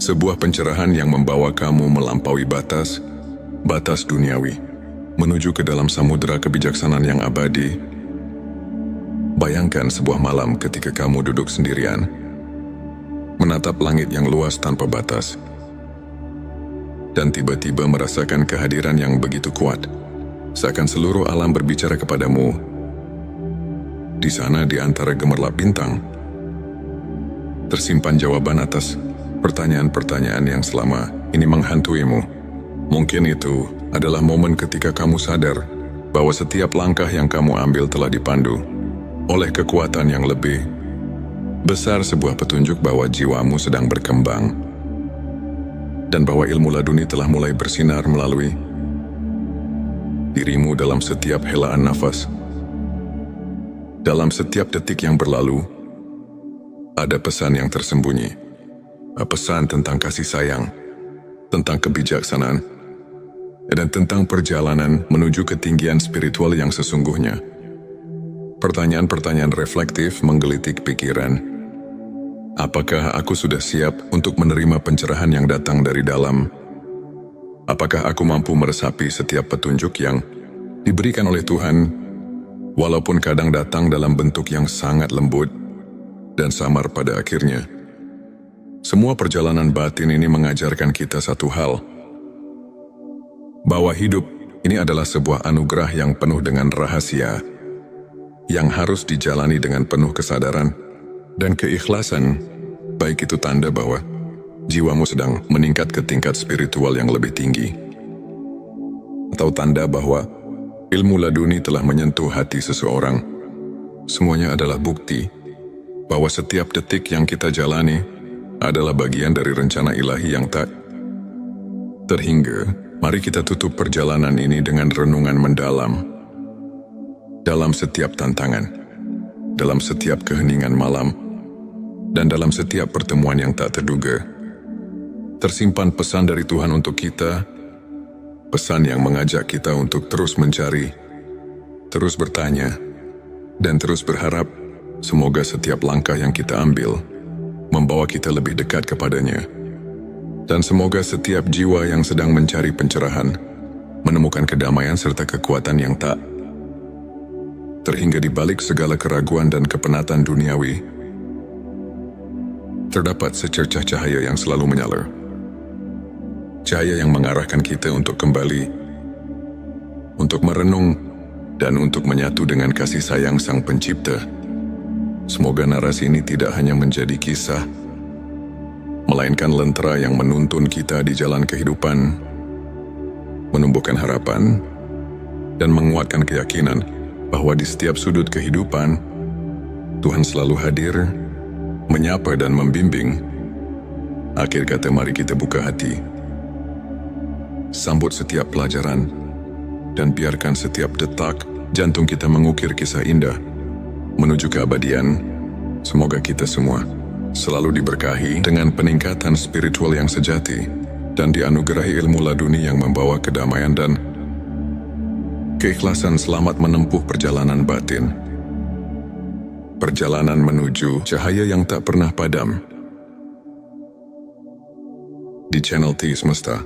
Sebuah pencerahan yang membawa kamu melampaui batas duniawi, menuju ke dalam samudera kebijaksanaan yang abadi. Bayangkan sebuah malam ketika kamu duduk sendirian, menatap langit yang luas tanpa batas, dan tiba-tiba merasakan kehadiran yang begitu kuat, seakan seluruh alam berbicara kepadamu. Di sana, di antara gemerlap bintang, tersimpan jawaban atas pertanyaan-pertanyaan yang selama ini menghantuimu. Mungkin itu adalah momen ketika kamu sadar bahwa setiap langkah yang kamu ambil telah dipandu oleh kekuatan yang lebih besar, sebuah petunjuk bahwa jiwamu sedang berkembang, dan bahwa ilmu laduni telah mulai bersinar melalui dirimu dalam setiap helaan nafas. Dalam setiap detik yang berlalu, ada pesan yang tersembunyi. Pesan tentang kasih sayang, tentang kebijaksanaan, dan tentang perjalanan menuju ketinggian spiritual yang sesungguhnya. Pertanyaan-pertanyaan reflektif menggelitik pikiran. Apakah aku sudah siap untuk menerima pencerahan yang datang dari dalam? Apakah aku mampu meresapi setiap petunjuk yang diberikan oleh Tuhan, walaupun kadang datang dalam bentuk yang sangat lembut dan samar pada akhirnya? Semua perjalanan batin ini mengajarkan kita satu hal, bahwa hidup ini adalah sebuah anugerah yang penuh dengan rahasia, yang harus dijalani dengan penuh kesadaran dan keikhlasan, baik itu tanda bahwa jiwamu sedang meningkat ke tingkat spiritual yang lebih tinggi, atau tanda bahwa ilmu laduni telah menyentuh hati seseorang. Semuanya adalah bukti bahwa setiap detik yang kita jalani adalah bagian dari rencana ilahi yang tak terhingga. Mari kita tutup perjalanan ini dengan renungan mendalam. Dalam setiap tantangan, dalam setiap keheningan malam, dan dalam setiap pertemuan yang tak terduga, tersimpan pesan dari Tuhan untuk kita, pesan yang mengajak kita untuk terus mencari, terus bertanya, dan terus berharap. Semoga setiap langkah yang kita ambil membawa kita lebih dekat kepadanya, dan semoga setiap jiwa yang sedang mencari pencerahan menemukan kedamaian serta kekuatan yang tak terhingga di balik segala keraguan dan kepenatan duniawi. Terdapat secercah cahaya yang selalu menyala, cahaya yang mengarahkan kita untuk kembali untuk merenung, dan untuk menyatu dengan kasih sayang Sang Pencipta. Semoga narasi ini tidak hanya menjadi kisah, melainkan lentera yang menuntun kita di jalan kehidupan, menumbuhkan harapan, dan menguatkan keyakinan bahwa di setiap sudut kehidupan, Tuhan selalu hadir, menyapa dan membimbing. Akhir kata, mari kita buka hati, sambut setiap pelajaran, dan biarkan setiap detak jantung kita mengukir kisah indah menuju keabadian. Semoga kita semua selalu diberkahi dengan peningkatan spiritual yang sejati dan dianugerahi ilmu laduni yang membawa kedamaian dan keikhlasan selamat menempuh perjalanan batin. Perjalanan menuju cahaya yang tak pernah padam. Di channel T Semesta,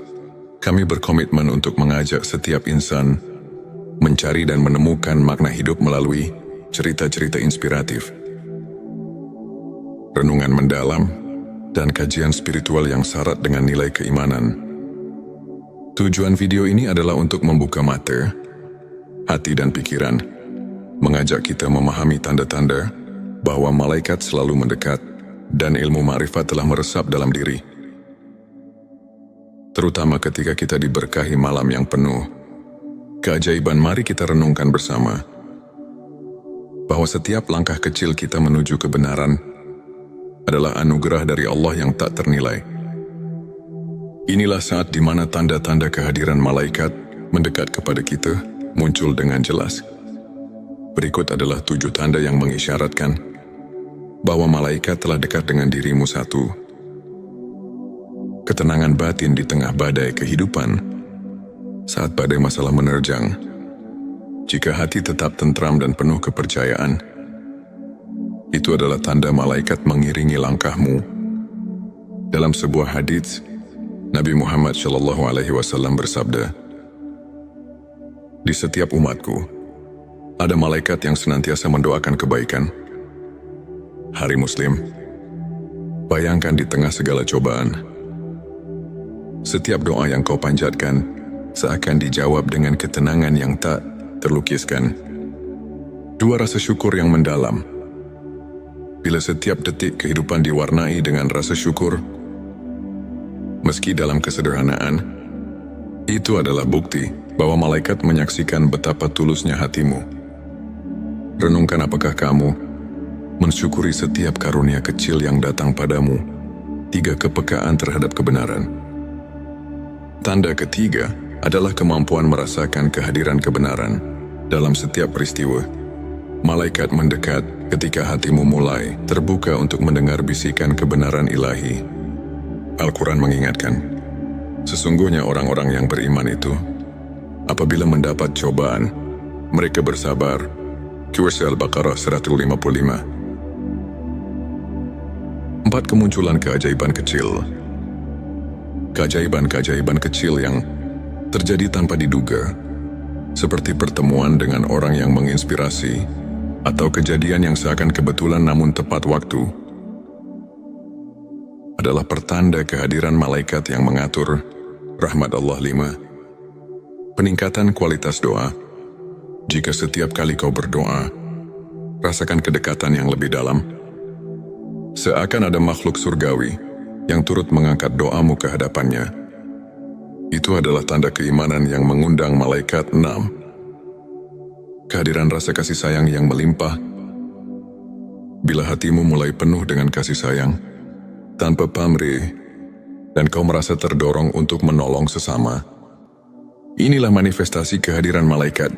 kami berkomitmen untuk mengajak setiap insan mencari dan menemukan makna hidup melalui cerita-cerita inspiratif, renungan mendalam, dan kajian spiritual yang syarat dengan nilai keimanan. Tujuan video ini adalah untuk membuka mata, hati dan pikiran, mengajak kita memahami tanda-tanda bahwa malaikat selalu mendekat dan ilmu ma'rifat telah meresap dalam diri. Terutama ketika kita diberkahi malam yang penuh keajaiban, mari kita renungkan bersama bahwa setiap langkah kecil kita menuju kebenaran adalah anugerah dari Allah yang tak ternilai. Inilah saat di mana tanda-tanda kehadiran malaikat mendekat kepada kita muncul dengan jelas. Berikut adalah 7 tanda yang mengisyaratkan bahwa malaikat telah dekat dengan dirimu. 1. Ketenangan batin di tengah badai kehidupan. Saat badai masalah menerjang, jika hati tetap tentram dan penuh kepercayaan, itu adalah tanda malaikat mengiringi langkahmu. Dalam sebuah hadits, Nabi Muhammad SAW bersabda, "Di setiap umatku, ada malaikat yang senantiasa mendoakan kebaikan." Hari Muslim, bayangkan di tengah segala cobaan, setiap doa yang kau panjatkan seakan dijawab dengan ketenangan yang tak terlukiskan. 2. Rasa syukur yang mendalam. Bila setiap detik kehidupan diwarnai dengan rasa syukur, meski dalam kesederhanaan, itu adalah bukti bahwa malaikat menyaksikan betapa tulusnya hatimu. Renungkan, apakah kamu mensyukuri setiap karunia kecil yang datang padamu? 3. Kepekaan terhadap kebenaran. Tanda ketiga adalah kemampuan merasakan kehadiran kebenaran dalam setiap peristiwa. Malaikat mendekat ketika hatimu mulai terbuka untuk mendengar bisikan kebenaran ilahi. Al-Quran mengingatkan, sesungguhnya orang-orang yang beriman itu, apabila mendapat cobaan, mereka bersabar. Surah Al-Baqarah 155. 4. Kemunculan keajaiban kecil. Keajaiban-keajaiban kecil yang terjadi tanpa diduga, seperti pertemuan dengan orang yang menginspirasi, atau kejadian yang seakan kebetulan namun tepat waktu, adalah pertanda kehadiran malaikat yang mengatur rahmat Allah. 5. Peningkatan kualitas doa. Jika setiap kali kau berdoa, rasakan kedekatan yang lebih dalam, seakan ada makhluk surgawi yang turut mengangkat doamu ke hadapannya. Itu adalah tanda keimanan yang mengundang malaikat. 6. Kehadiran rasa kasih sayang yang melimpah. Bila hatimu mulai penuh dengan kasih sayang, tanpa pamrih, dan kau merasa terdorong untuk menolong sesama, inilah manifestasi kehadiran malaikat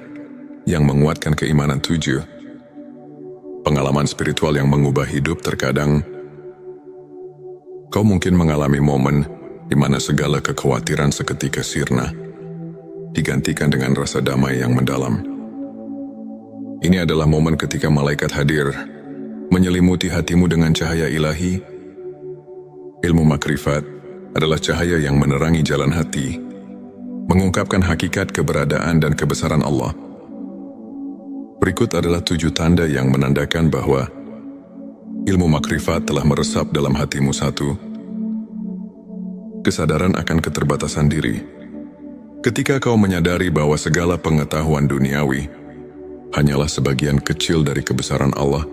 yang menguatkan keimanan. 7. Pengalaman spiritual yang mengubah hidup. Terkadang, kau mungkin mengalami momen di mana segala kekhawatiran seketika sirna, digantikan dengan rasa damai yang mendalam. Ini adalah momen ketika malaikat hadir, menyelimuti hatimu dengan cahaya ilahi. Ilmu makrifat adalah cahaya yang menerangi jalan hati, mengungkapkan hakikat keberadaan dan kebesaran Allah. Berikut adalah 7 tanda yang menandakan bahwa ilmu makrifat telah meresap dalam hatimu. 1. Kesadaran akan keterbatasan diri. Ketika kau menyadari bahwa segala pengetahuan duniawi hanyalah sebagian kecil dari kebesaran Allah,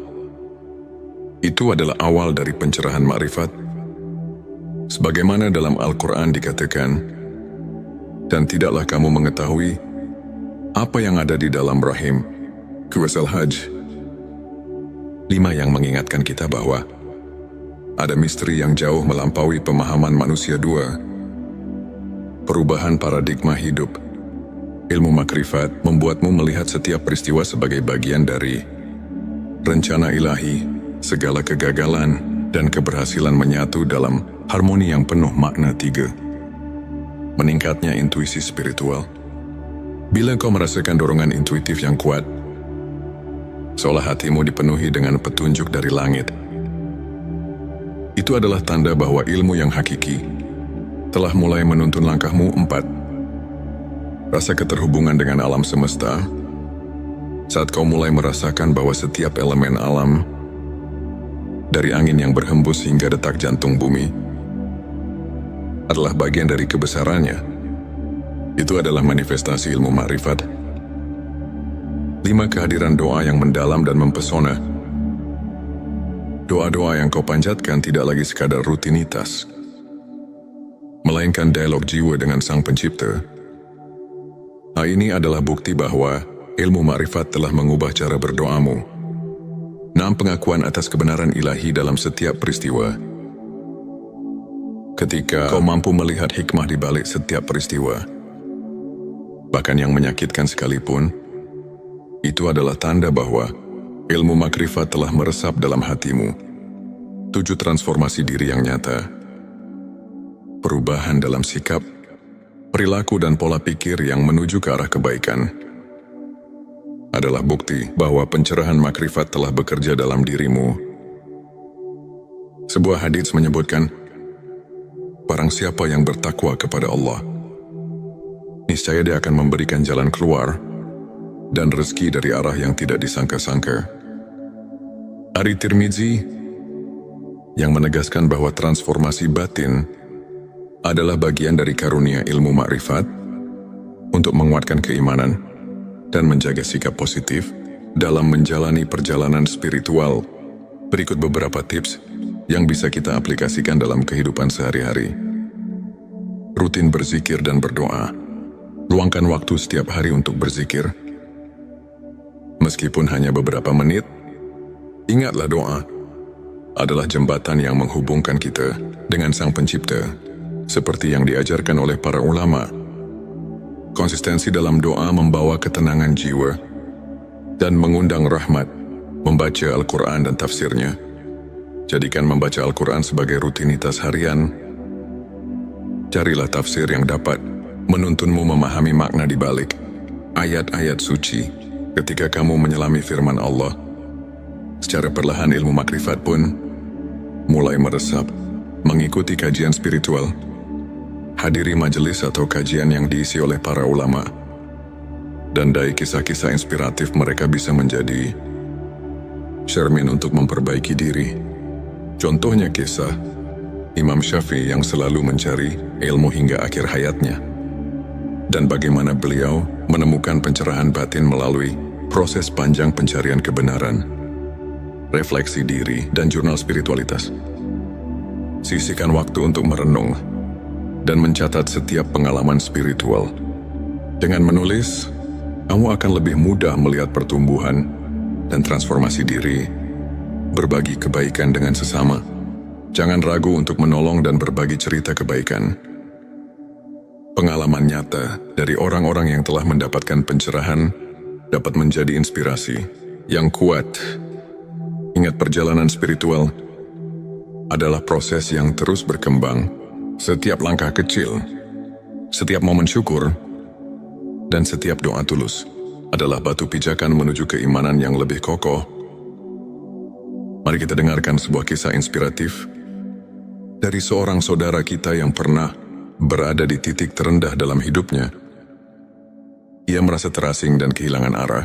itu adalah awal dari pencerahan makrifat. Sebagaimana dalam Al-Quran dikatakan, dan tidaklah kamu mengetahui apa yang ada di dalam rahim. Surah Al-Hajj 5 yang mengingatkan kita bahwa ada misteri yang jauh melampaui pemahaman manusia. 2. Perubahan paradigma hidup. Ilmu makrifat membuatmu melihat setiap peristiwa sebagai bagian dari rencana ilahi. Segala kegagalan dan keberhasilan menyatu dalam harmoni yang penuh makna. 3. Meningkatnya intuisi spiritual. Bila kau merasakan dorongan intuitif yang kuat, seolah hatimu dipenuhi dengan petunjuk dari langit, itu adalah tanda bahwa ilmu yang hakiki telah mulai menuntun langkahmu. 4. Rasa keterhubungan dengan alam semesta. Saat kau mulai merasakan bahwa setiap elemen alam, dari angin yang berhembus hingga detak jantung bumi, adalah bagian dari kebesarannya, itu adalah manifestasi ilmu makrifat. 5. Kehadiran doa yang mendalam dan mempesona. Doa-doa yang kau panjatkan tidak lagi sekadar rutinitas, melainkan dialog jiwa dengan Sang Pencipta. Hal ini adalah bukti bahwa ilmu makrifat telah mengubah cara berdoamu. 6. Pengakuan atas kebenaran ilahi dalam setiap peristiwa. Ketika kau mampu melihat hikmah di balik setiap peristiwa, bahkan yang menyakitkan sekalipun, itu adalah tanda bahwa ilmu makrifat telah meresap dalam hatimu. 7. Transformasi diri yang nyata. Perubahan dalam sikap, perilaku dan pola pikir yang menuju ke arah kebaikan adalah bukti bahwa pencerahan makrifat telah bekerja dalam dirimu. Sebuah hadits menyebutkan, barang siapa yang bertakwa kepada Allah, niscaya dia akan memberikan jalan keluar dan rezeki dari arah yang tidak disangka-sangka. Ari Tirmizi yang menegaskan bahwa transformasi batin adalah bagian dari karunia ilmu makrifat untuk menguatkan keimanan dan menjaga sikap positif dalam menjalani perjalanan spiritual. Berikut beberapa tips yang bisa kita aplikasikan dalam kehidupan sehari-hari. Rutin berzikir dan berdoa. Luangkan waktu setiap hari untuk berzikir. Meskipun hanya beberapa menit, ingatlah doa adalah jembatan yang menghubungkan kita dengan Sang Pencipta, seperti yang diajarkan oleh para ulama. Konsistensi dalam doa membawa ketenangan jiwa dan mengundang rahmat. Membaca Al-Quran dan tafsirnya. Jadikan membaca Al-Quran sebagai rutinitas harian. Carilah tafsir yang dapat menuntunmu memahami makna di balik ayat-ayat suci. Ketika kamu menyelami firman Allah, secara perlahan ilmu makrifat pun mulai meresap. Mengikuti kajian spiritual. Hadiri majelis atau kajian yang diisi oleh para ulama. Dan dari kisah-kisah inspiratif mereka bisa menjadi cermin untuk memperbaiki diri. Contohnya kisah Imam Syafi'i yang selalu mencari ilmu hingga akhir hayatnya. Dan bagaimana beliau menemukan pencerahan batin melalui proses panjang pencarian kebenaran, refleksi diri, dan jurnal spiritualitas. Sisihkan waktu untuk merenung dan mencatat setiap pengalaman spiritual. Dengan menulis, kamu akan lebih mudah melihat pertumbuhan dan transformasi diri. Berbagi kebaikan dengan sesama. Jangan ragu untuk menolong dan berbagi cerita kebaikan. Pengalaman nyata dari orang-orang yang telah mendapatkan pencerahan dapat menjadi inspirasi yang kuat. Ingat, perjalanan spiritual adalah proses yang terus berkembang. Setiap langkah kecil, setiap momen syukur, dan setiap doa tulus adalah batu pijakan menuju keimanan yang lebih kokoh. Mari kita dengarkan sebuah kisah inspiratif dari seorang saudara kita yang pernah berada di titik terendah dalam hidupnya. Ia merasa terasing dan kehilangan arah.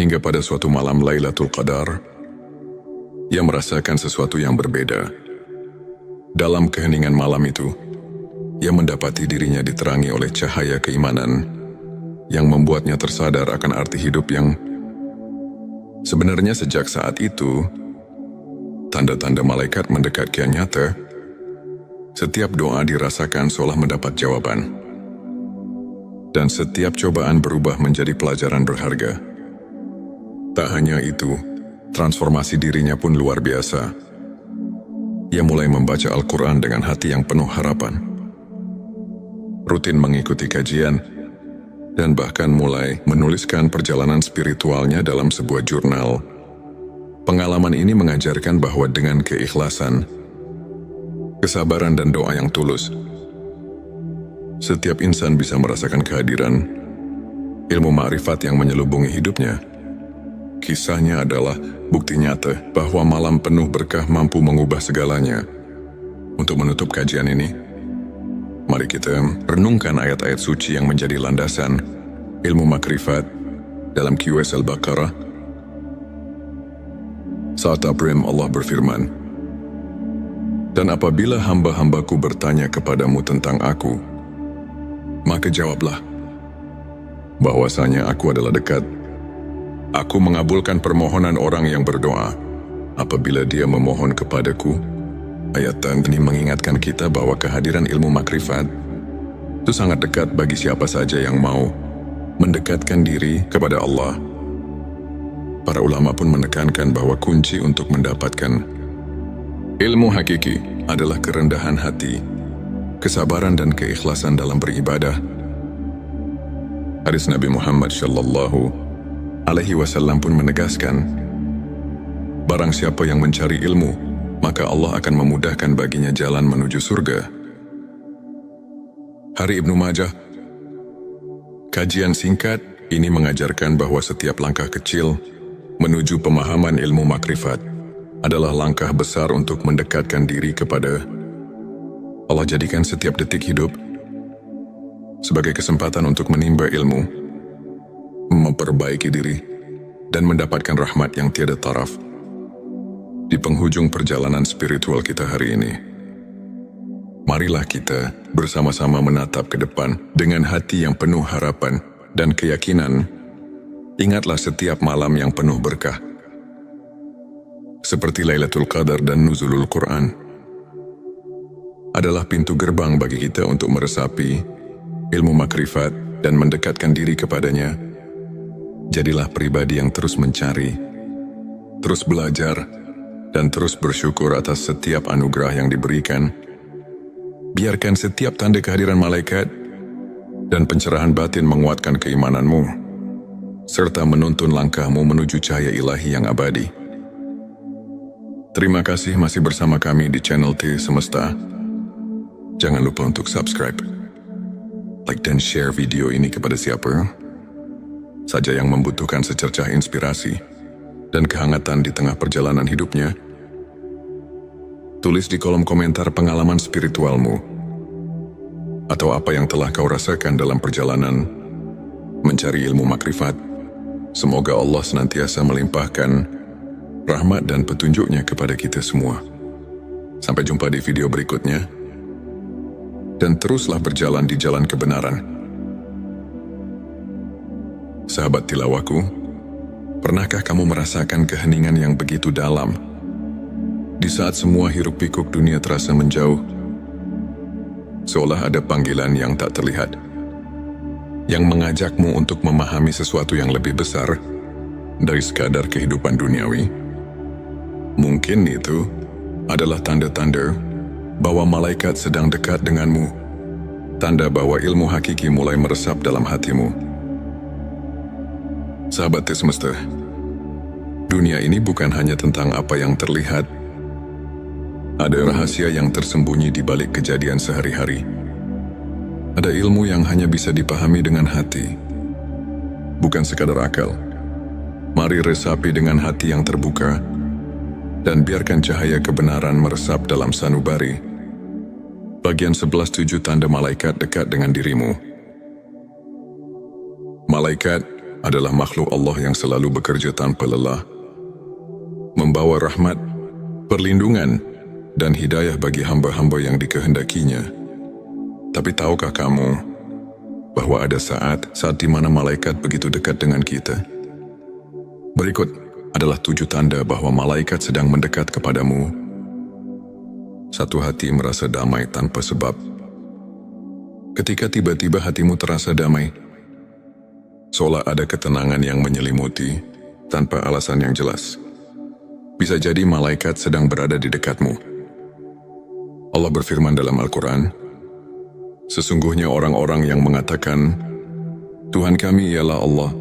Hingga pada suatu malam Lailatul Qadar, ia merasakan sesuatu yang berbeda. Dalam keheningan malam itu, ia mendapati dirinya diterangi oleh cahaya keimanan yang membuatnya tersadar akan arti hidup yang sebenarnya sejak saat itu, tanda-tanda malaikat mendekat kian nyata. Setiap doa dirasakan seolah mendapat jawaban. Dan setiap cobaan berubah menjadi pelajaran berharga. Tak hanya itu, transformasi dirinya pun luar biasa. Ia mulai membaca Al-Quran dengan hati yang penuh harapan. Rutin mengikuti kajian, dan bahkan mulai menuliskan perjalanan spiritualnya dalam sebuah jurnal. Pengalaman ini mengajarkan bahwa dengan keikhlasan, kesabaran dan doa yang tulus, setiap insan bisa merasakan kehadiran ilmu ma'rifat yang menyelubungi hidupnya. Kisahnya adalah bukti nyata bahwa malam penuh berkah mampu mengubah segalanya. Untuk menutup kajian ini, mari kita renungkan ayat-ayat suci yang menjadi landasan ilmu makrifat dalam QS Al-Baqarah. Saat Abrim Allah berfirman, "Dan apabila hamba-hambaku bertanya kepadamu tentang aku, maka jawablah bahwasanya aku adalah dekat. Aku mengabulkan permohonan orang yang berdoa apabila dia memohon kepadaku." Ayat ini mengingatkan kita bahwa kehadiran ilmu makrifat itu sangat dekat bagi siapa saja yang mau mendekatkan diri kepada Allah. Para ulama pun menekankan bahwa kunci untuk mendapatkan ilmu hakiki adalah kerendahan hati, kesabaran dan keikhlasan dalam beribadah. Hadis Nabi Muhammad SAW pun menegaskan, barang siapa yang mencari ilmu, maka Allah akan memudahkan baginya jalan menuju surga. Hari Ibnu Majah. Kajian singkat ini mengajarkan bahwa setiap langkah kecil menuju pemahaman ilmu makrifat adalah langkah besar untuk mendekatkan diri kepada Allah. Jadikan setiap detik hidup sebagai kesempatan untuk menimba ilmu, memperbaiki diri, dan mendapatkan rahmat yang tiada taraf. Di penghujung perjalanan spiritual kita hari ini, marilah kita bersama-sama menatap ke depan dengan hati yang penuh harapan dan keyakinan. Ingatlah setiap malam yang penuh berkah, seperti Lailatul Qadar dan Nuzulul Quran, adalah pintu gerbang bagi kita untuk meresapi ilmu makrifat dan mendekatkan diri kepadanya. Jadilah pribadi yang terus mencari, terus belajar, dan terus bersyukur atas setiap anugerah yang diberikan. Biarkan setiap tanda kehadiran malaikat dan pencerahan batin menguatkan keimananmu, serta menuntun langkahmu menuju cahaya ilahi yang abadi. Terima kasih masih bersama kami di channel T Semesta. Jangan lupa untuk subscribe, like dan share video ini kepada siapa saja yang membutuhkan secercah inspirasi dan kehangatan di tengah perjalanan hidupnya. Tulis di kolom komentar pengalaman spiritualmu atau apa yang telah kau rasakan dalam perjalanan mencari ilmu makrifat. Semoga Allah senantiasa melimpahkan rahmat dan petunjuknya kepada kita semua. Sampai jumpa di video berikutnya, dan teruslah berjalan di jalan kebenaran. Sahabat tilawaku, pernahkah kamu merasakan keheningan yang begitu dalam di saat semua hiruk pikuk dunia terasa menjauh? Seolah ada panggilan yang tak terlihat yang mengajakmu untuk memahami sesuatu yang lebih besar dari sekadar kehidupan duniawi. Mungkin itu adalah tanda-tanda bahwa malaikat sedang dekat denganmu, tanda bahwa ilmu hakiki mulai meresap dalam hatimu. Sahabat Semesta, dunia ini bukan hanya tentang apa yang terlihat. Ada rahasia yang tersembunyi di balik kejadian sehari-hari. Ada ilmu yang hanya bisa dipahami dengan hati, bukan sekadar akal. Mari resapi dengan hati yang terbuka, dan biarkan cahaya kebenaran meresap dalam sanubari. Bagian 11.7 tanda malaikat dekat dengan dirimu. Malaikat adalah makhluk Allah yang selalu bekerja tanpa lelah, membawa rahmat, perlindungan, dan hidayah bagi hamba-hamba yang dikehendakinya. Tapi tahukah kamu bahwa ada saat di mana malaikat begitu dekat dengan kita? Berikut adalah 7 tanda bahwa malaikat sedang mendekat kepadamu. 1. Hati merasa damai tanpa sebab. Ketika tiba-tiba hatimu terasa damai, seolah ada ketenangan yang menyelimuti tanpa alasan yang jelas. Bisa jadi malaikat sedang berada di dekatmu. Allah berfirman dalam Al-Quran, sesungguhnya orang-orang yang mengatakan, Tuhan kami ialah Allah,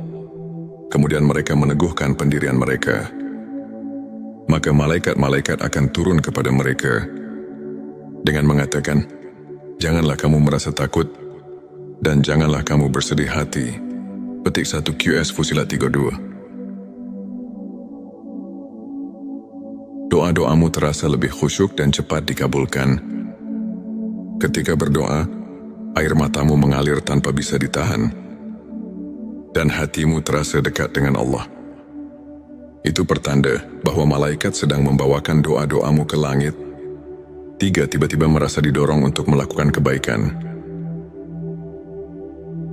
kemudian mereka meneguhkan pendirian mereka, maka malaikat-malaikat akan turun kepada mereka dengan mengatakan, janganlah kamu merasa takut dan janganlah kamu bersedih hati. Petik 1 QS Fusilat 32. Doa-doamu terasa lebih khusyuk dan cepat dikabulkan. Ketika berdoa, air matamu mengalir tanpa bisa ditahan, dan hatimu terasa dekat dengan Allah. Itu pertanda bahwa malaikat sedang membawakan doa-doamu ke langit. 3. Tiba-tiba merasa didorong untuk melakukan kebaikan.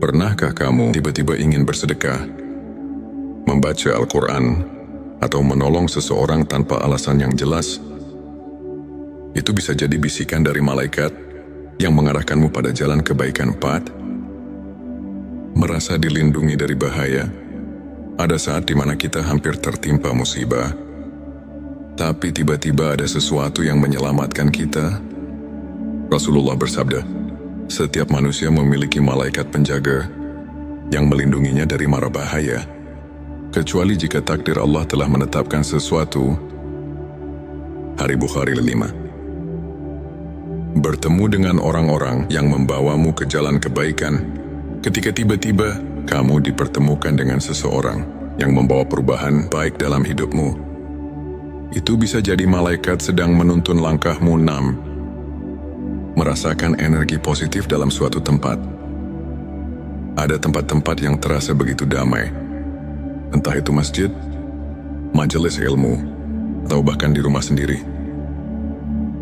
Pernahkah kamu tiba-tiba ingin bersedekah, membaca Al-Quran, atau menolong seseorang tanpa alasan yang jelas? Itu bisa jadi bisikan dari malaikat yang mengarahkanmu pada jalan kebaikan. 4. Merasa dilindungi dari bahaya. Ada saat di mana kita hampir tertimpa musibah, tapi tiba-tiba ada sesuatu yang menyelamatkan kita. Rasulullah bersabda, setiap manusia memiliki malaikat penjaga yang melindunginya dari mara bahaya, kecuali jika takdir Allah telah menetapkan sesuatu. Hari Bukhari 5. Bertemu dengan orang-orang yang membawamu ke jalan kebaikan. Ketika tiba-tiba kamu dipertemukan dengan seseorang yang membawa perubahan baik dalam hidupmu, itu bisa jadi malaikat sedang menuntun langkahmu. 6. Merasakan energi positif dalam suatu tempat. Ada tempat-tempat yang terasa begitu damai, entah itu masjid, majelis ilmu, atau bahkan di rumah sendiri.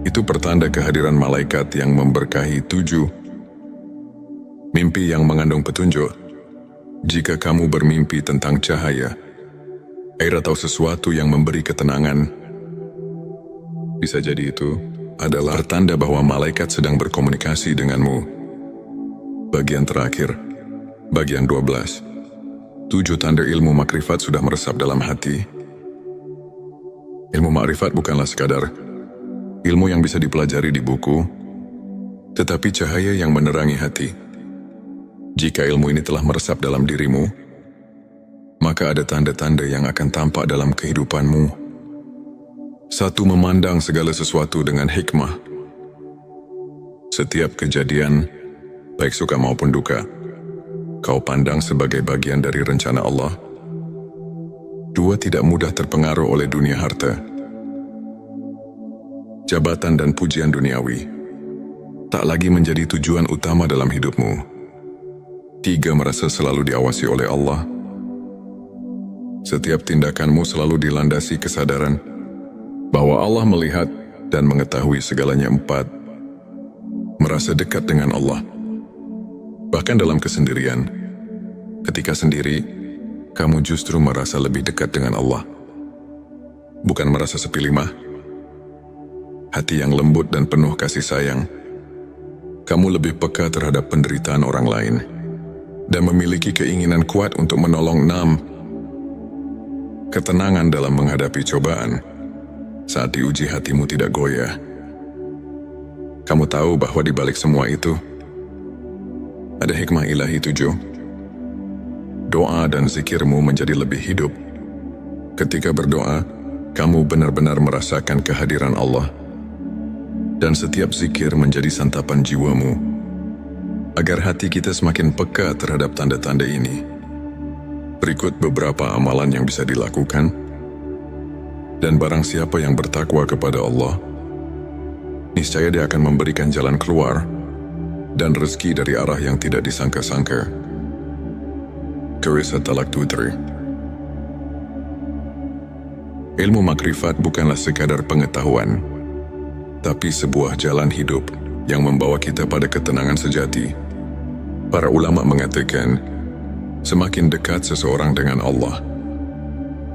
Itu pertanda kehadiran malaikat yang memberkahi. 7. Mimpi yang mengandung petunjuk. Jika kamu bermimpi tentang cahaya, air atau sesuatu yang memberi ketenangan, bisa jadi itu adalah pertanda bahwa malaikat sedang berkomunikasi denganmu. Bagian terakhir, bagian 12. 7 tanda ilmu makrifat sudah meresap dalam hati. Ilmu makrifat bukanlah sekadar ilmu yang bisa dipelajari di buku, tetapi cahaya yang menerangi hati. Jika ilmu ini telah meresap dalam dirimu, maka ada tanda-tanda yang akan tampak dalam kehidupanmu. 1. Memandang segala sesuatu dengan hikmah. Setiap kejadian, baik suka maupun duka, kau pandang sebagai bagian dari rencana Allah. 2. Tidak mudah terpengaruh oleh dunia harta, jabatan dan pujian duniawi tak lagi menjadi tujuan utama dalam hidupmu. 3. Merasa selalu diawasi oleh Allah. Setiap tindakanmu selalu dilandasi kesadaran bahwa Allah melihat dan mengetahui segalanya. 4. Merasa dekat dengan Allah, bahkan dalam kesendirian. Ketika sendiri, kamu justru merasa lebih dekat dengan Allah. Bukan merasa sepi. 5. Hati yang lembut dan penuh kasih sayang. Kamu lebih peka terhadap penderitaan orang lain dan memiliki keinginan kuat untuk menolong. 6. Ketenangan dalam menghadapi cobaan. Saat diuji, hatimu tidak goyah. Kamu tahu bahwa di balik semua itu ada hikmah ilahi. 7. Doa dan zikirmu menjadi lebih hidup. Ketika berdoa, kamu benar-benar merasakan kehadiran Allah, dan setiap zikir menjadi santapan jiwamu. Agar hati kita semakin peka terhadap tanda-tanda ini, berikut beberapa amalan yang bisa dilakukan. Dan barang siapa yang bertakwa kepada Allah, niscaya Dia akan memberikan jalan keluar dan rezeki dari arah yang tidak disangka-sangka. Qur'an Talaq 23. Ilmu makrifat bukanlah sekadar pengetahuan, tapi sebuah jalan hidup yang membawa kita pada ketenangan sejati. Para ulama mengatakan, semakin dekat seseorang dengan Allah,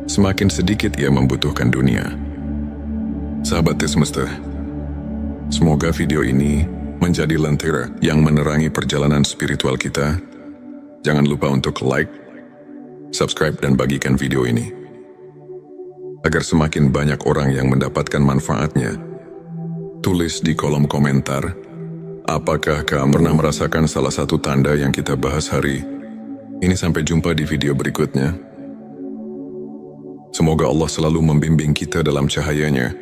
semakin sedikit ia membutuhkan dunia. Sahabat semesta, semoga video ini menjadi lentera yang menerangi perjalanan spiritual kita. Jangan lupa untuk like, subscribe, dan bagikan video ini, agar semakin banyak orang yang mendapatkan manfaatnya. Tulis di kolom komentar, apakah kamu pernah merasakan salah satu tanda yang kita bahas hari ini? Sampai jumpa di video berikutnya. Semoga Allah selalu membimbing kita dalam cahayanya.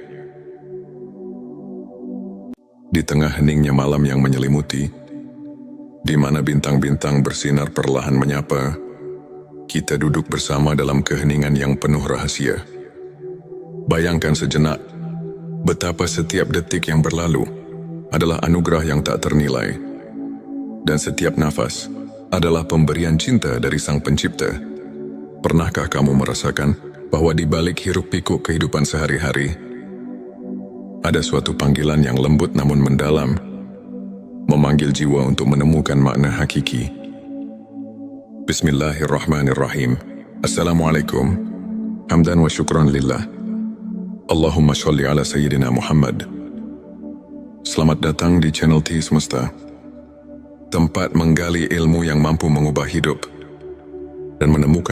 Di tengah heningnya malam yang menyelimuti, di mana bintang-bintang bersinar perlahan menyapa, kita duduk bersama dalam keheningan yang penuh rahasia. Bayangkan sejenak, betapa setiap detik yang berlalu adalah anugerah yang tak ternilai, dan setiap nafas adalah pemberian cinta dari Sang Pencipta. Pernahkah kamu merasakan bahwa di balik hiruk-pikuk kehidupan sehari-hari, ada suatu panggilan yang lembut namun mendalam, memanggil jiwa untuk menemukan makna hakiki? Bismillahirrahmanirrahim. Assalamualaikum. Hamdan wa syukran lillah. Allahumma sholli ala Sayyidina Muhammad. Selamat datang di channel T Semesta, tempat menggali ilmu yang mampu mengubah hidup dan menemukan